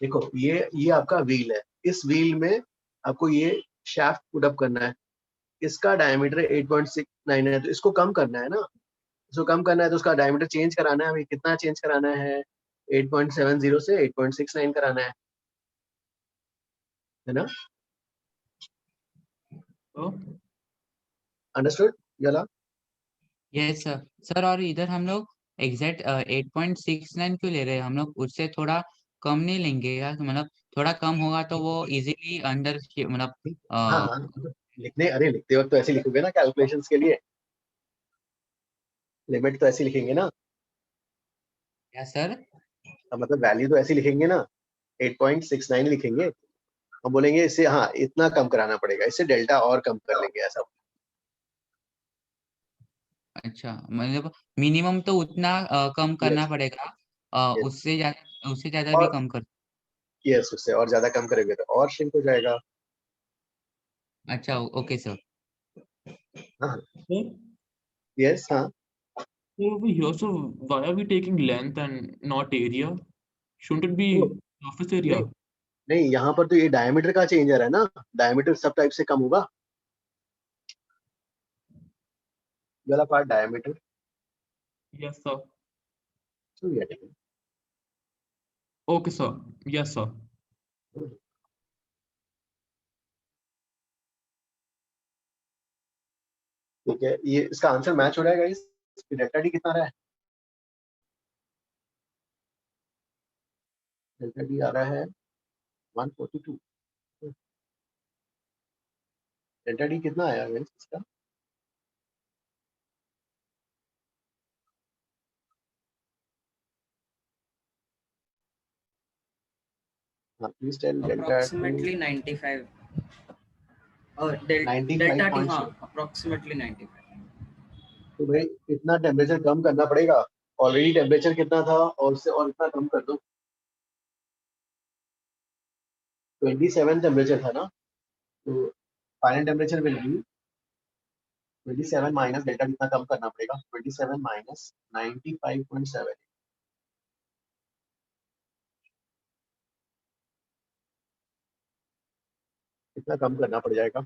देखो ये आपका व्हील है, इस व्हील में आपको ये शाफ्ट पुट अप करना है। इसका डायमीटर 8.69 है, तो इसको कम करना है ना। इसको कम करना है तो उसका डायमीटर चेंज कराना है। अभी कितना चेंज कराना है? 8.70 से 8.69 कराना है ना? अंडरस्टूड गला? Yes sir. सर और इधर हम लोग एग्जैक्ट 8.69 क्यों ले रहे हैं? हम लोग उससे थोड़ा कम नहीं लेंगे या मतलब थोड़ा कम होगा तो वो इजीली अंडर मतलब हाँ लिखते वक्त तो ऐसे लिखोगे ना कैलकुलेशंस के लिए, लिमिट तो ऐसे लिखेंगे ना। क्या सर? मतलब वैल्यू तो ऐसे लिखेंगे ना, 8.69 लिखेंगे। हम बोलेंगे इससे हाँ इतना कम कराना पड़ेगा, इससे डेल्टा और कम कर लेंगे, ऐसा। अच्छा मतलब मिनिमम तो उतना कम करना पड़ेगा, उससे ज्यादा भी और कम कर। यस, उससे और ज्यादा कम करेंगे तो और श्रिंक हो जाएगा। अच्छा ओके सर। हाँ यस हाँ। So over here, so why are we taking length and not area? Shouldn't it be surface area? नहीं यहाँ पर तो ये डायमीटर का चेंजर है ना, डायमीटर सब टाइप से कम होगा। वाला part diameter. Yes, sir. So we are taking. Okay, sir. Yes, sir. ठीक है, ये इसका आंसर मैच हो रहा है गाइस। डेल्टा डी कितना रहा है? डेल्टा डी आ रहा है 142। डेल्टा डी कितना आया गाइस इसका? हाँ प्लीज टेल डेल्टा approximately 95 और डेल्टा टी, हाँ approximately 95। तो भाई इतना टेम्परेचर कम करना पड़ेगा। ऑलरेडी टेम्परेचर कितना था और उससे और इतना कम कर दो। 27 टेम्परेचर था ना, तो final temperature will be 27 minus delta कितना कम करना पड़ेगा? 27 माइनस 95.7। कितना कम करना पड़ जाएगा?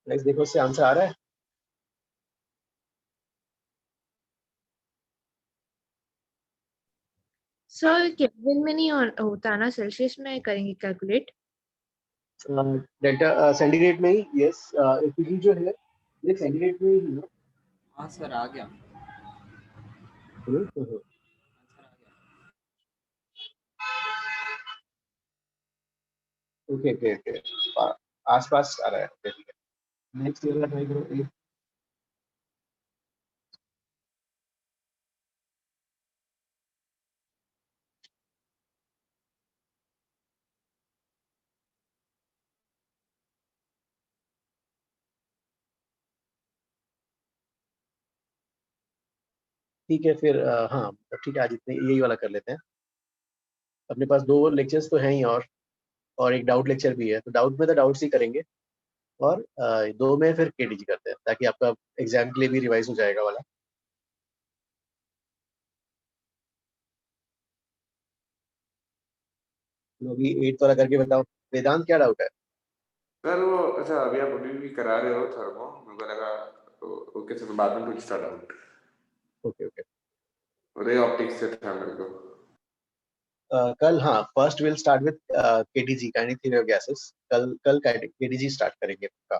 नेक्स्ट देखो इससे आंसर आ रहा है। सर केल्विन में नहीं होता ना, सेल्सियस में करेंगे कैलकुलेट। डेल्टा सेंटीग्रेड में ही, यस, क्योंकि जो है ये सेंटीग्रेड में ही ना। हाँ सर आ गया। ओके ओके ओके, आसपास आ रहा है। ठीक है, नेक्स्ट वाला ट्राई करो। ठीक है फिर हाँ ठीक है, आज इतने यही वाला कर लेते हैं। अपने पास 2 लेक्चर्स तो हैं ही, और एक डाउट लेक्चर भी है, तो डाउट में तो डाउट्स ही करेंगे, और 2 में फिर केटीजी करते हैं, ताकि आपका एग्जाम के लिए भी रिवाइज हो जाएगा वाला। तो अभी 8 वाला करके बताओ, वेदांत क्या डाउट है? सर वो अच्छा, अभी आप अभी भी करा रहे हो थर्मो, मेरे को लगा ओके सर, बाद में पूछता doubt. Okay okay, ray optics से था मेरे को। कल हाँ, first will start with KTG, kinetic theory of gases. कल केटीजी स्टार्ट करेंगे पक्का।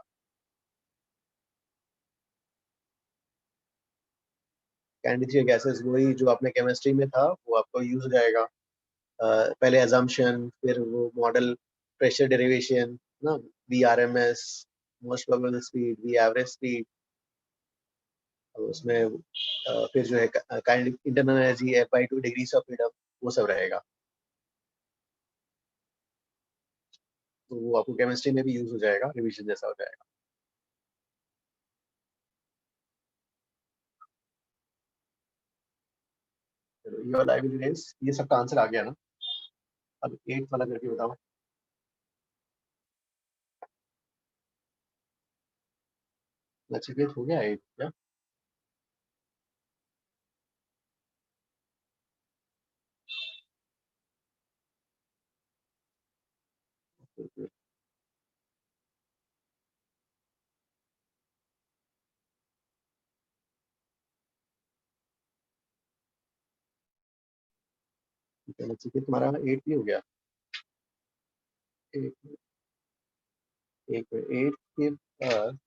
काइनेटिक थ्योरी ऑफ गैसेस वही जो आपने केमिस्ट्री में था, वो आपको यूज हो जाएगा। पहले अजम्पशन, फिर वो मॉडल, प्रेशर डेरिवेशन ना, VRMS, most probable speed, V average speed, उसमें फिर जो है kinetic internal energy, F/2 degrees of freedom, वो सब रहेगा। तो वो आपको केमिस्ट्री में भी यूज हो जाएगा, रिवीजन जैसा हो जाएगा। चलो ये वाला एविडेंस, ये सबका आंसर आ गया ना। अब 8 वाला करके बताओ। नचिकेत हो गया 8 क्या? नचिकेत तुम्हारा 8 भी हो गया। 8 के बाद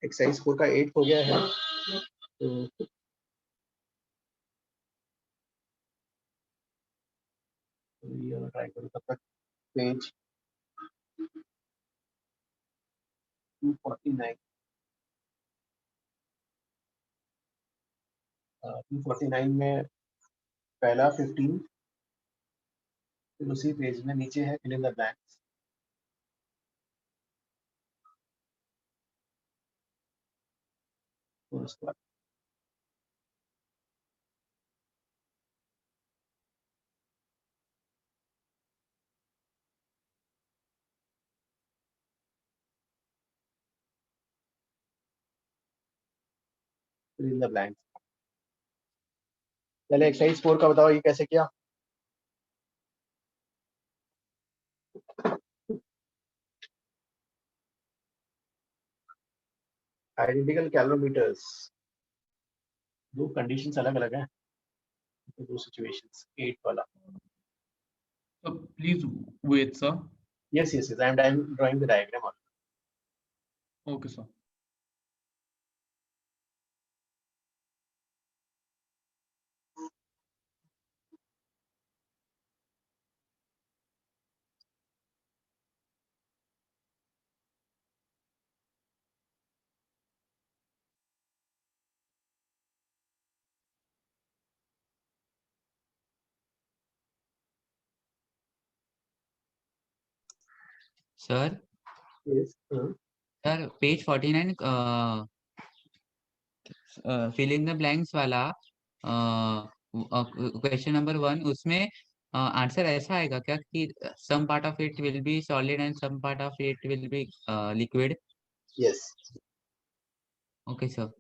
एक्सरसाइज 4 का 8 हो गया है। तो ये वाला ट्राई करो तब तक। पेज 249, 249 में पहला 15, फिर उसी पेज में नीचे है फिल इन द ब्लैंक्स। उसके बाद फिल इन द ब्लैंक्स। पहले एक्सरसाइज 4 का बताओ, ये कैसे किया? आइडेंटिकल कैलोरीमीटर्स, 2 कंडीशंस अलग अलग हैं, 2 सिचुएशंस। 8 वाला, Please wait, sir. yes I am drawing the diagram also. Okay, sir. Sir Yes, sir page 49 fill in the blanks वाला क्वेश्चन नंबर 1, उसमें आंसर ऐसा आएगा क्या कि some part of it will be solid and some part of it will be liquid? yes. Okay sir.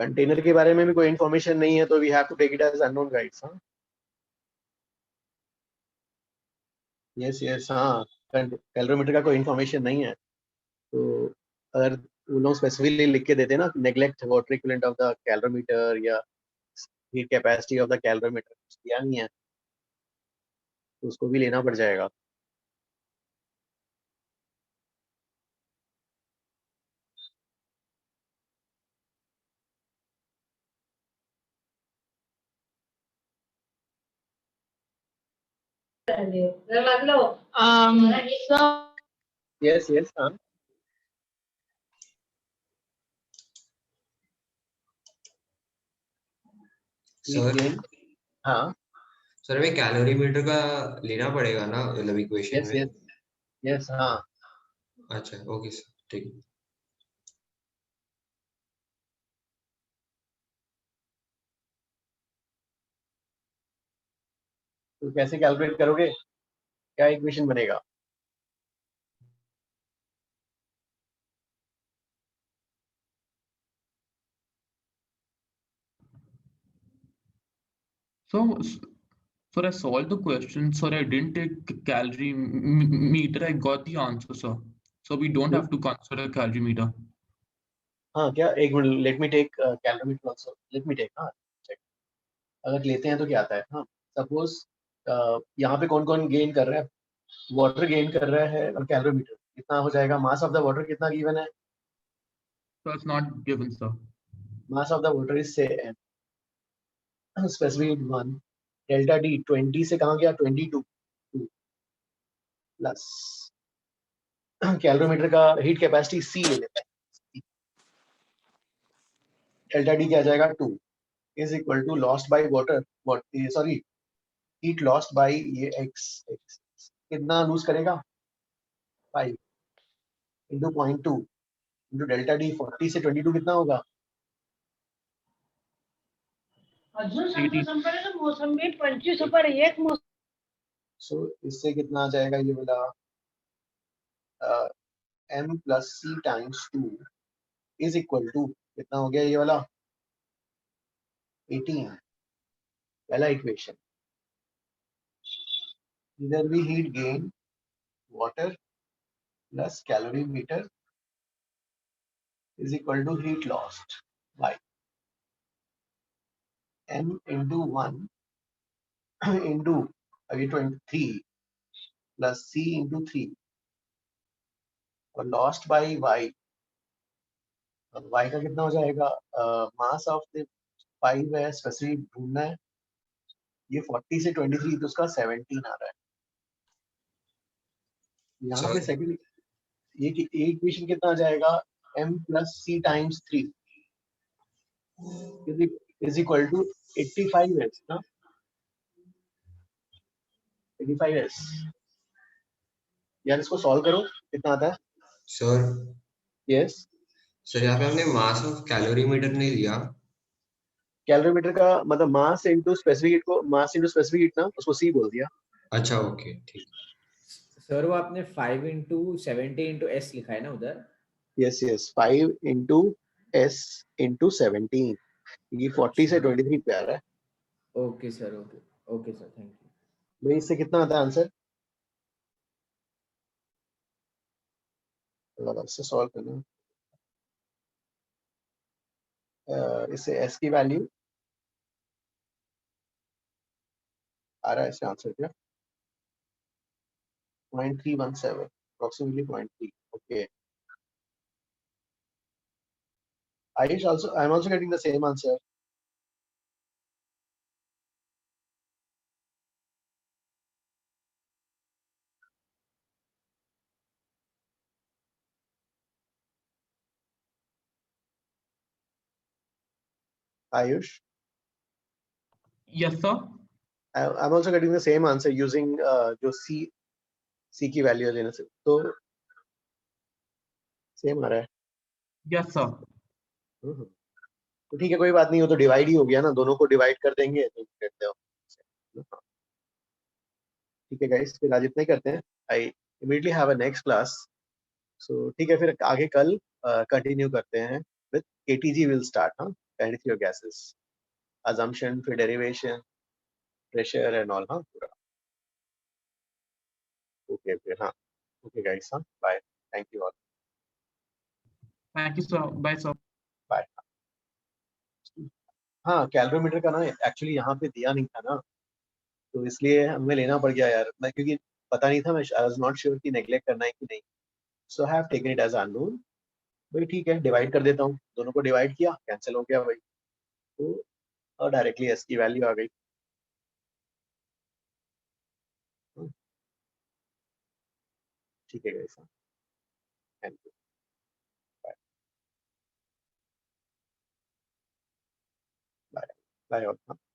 Container के बारे में भी कोई इन्फॉर्मेशन नहीं है तो we have to take it as unknown guides. हाँ यस हाँ, कैलोरीमीटर का कोई इन्फॉर्मेशन नहीं है, तो अगर वो लोग स्पेसिफिकली लिख के देते ना neglect water equivalent of the calorimeter या heat capacity of the calorimeter दिया नहीं है तो उसको भी लेना पड़ जाएगा। यस हाँ सर हाँ सर हमें कैलोरीमीटर का लेना पड़ेगा ना मतलब इक्वेशन में? यस हाँ अच्छा ओके सर ठीक है। तो कैसे कैलकुलेट करोगे, क्या इक्वेशन बनेगा? So I solved the question. Sir, I didn't take calorie meter. I got the answer, sir. So we don't have to consider calorie meter. हाँ क्या, एक minute, let me take calorimeter also, let me take. हाँ check, अगर लेते हैं तो क्या आता है। हाँ सपोज यहाँ पे कौन कौन गेन कर रहा है, वाटर गेन कर रहा है और कैलोरीमीटर कितना हो जाएगा, मास ऑफ द वाटर कितना गिवन है? So it's not given, sir. Mass of the water is से स्पेसिफिक 1 डेल्टा डी 20 से कहाँ गया 22 प्लस कैलोरीमीटर का हीट कैपेसिटी सी ले लेते हैं, डेल्टा डी क्या जाएगा 2 is equal to lost by water, sorry heat lost by ये x कितना लूज करेगा 5 इंटू 0.2 इंटू डेल्टा डी 40 से 22 कितना होगा? सो इससे कितना आ जाएगा ये वाला m plus C times 2 is equal to कितना हो गया ये वाला 18, पहला इक्वेशन। इधर भी heat gain water plus calorimeter is equal to heat lost by m into 1 into 23 plus c into 3 और lost by y, y का कितना हो जाएगा, मास ऑफ द 5 है, स्पेसिफिक ढूंढना है, ये 40 से 23 तो उसका 17 आ रहा है। यहाँ पे सेकंड ये इक्वेशन कितना आ जाएगा, m plus c times 3 is equal to 85s ना, 85s। यार इसको सॉल्व करो कितना आता है सर? यस सर यहाँ पे हमने मास ऑफ कैलोरीमीटर नहीं लिया। कैलोरीमीटर का मतलब मास इनटू स्पेसिफिक हीट को, मास इनटू स्पेसिफिक हीट ना, उसको सी बोल दिया। अच्छा ओके ठीक। सर वो आपने 5 into 70 into s लिखा है ना उधर? यस 5 into s into 17, ये 40 से 23 पे आ रहा है। Okay sir, okay sir, thank you. भाई इससे कितना आता है आंसर, इससे सॉल्व करना। इससे s की वैल्यू आ रहा है इससे आंसर क्या 0.317 approximately 0.3। okay, I'm also getting the same answer। Ayush? Yes sir, I'm also getting the same answer using जो C की वैल्यू लेने से, तो सेम आ रहा है। yes sir। तो ठीक है, कोई बात नहीं, हो तो डिवाइड ही हो गया ना, दोनों को डिवाइड कर देंगे तो करते हो। ठीक है गाइस, फिर आज इतना ही करते हैं। I immediately have a next class, so ठीक है, फिर आगे कल कंटिन्यू करते हैं विद KTG विल स्टार्ट। हाँ काइनेटिक गैसेस, assumption फिर derivation, pressure and all, हाँ पूरा। ओके ओके हाँ ओके गाइस, हाँ bye, thank you all, Thank you, sir. Bye, sir. Bye. हाँ कैलोरीमीटर का ना एक्चुअली यहाँ पे दिया नहीं था ना, तो इसलिए हमें लेना पड़ गया यार, मैं क्योंकि पता नहीं था, मैं आई वाज नॉट श्योर कि नेग्लेक्ट करना है कि नहीं, so I have taken it as unknown. भाई ठीक है, डिवाइड कर देता हूँ, दोनों को डिवाइड किया, कैंसिल हो गया भाई, तो और डायरेक्टली एस की वैल्यू आ गई। ठीक है guys, thank you, bye bye bye.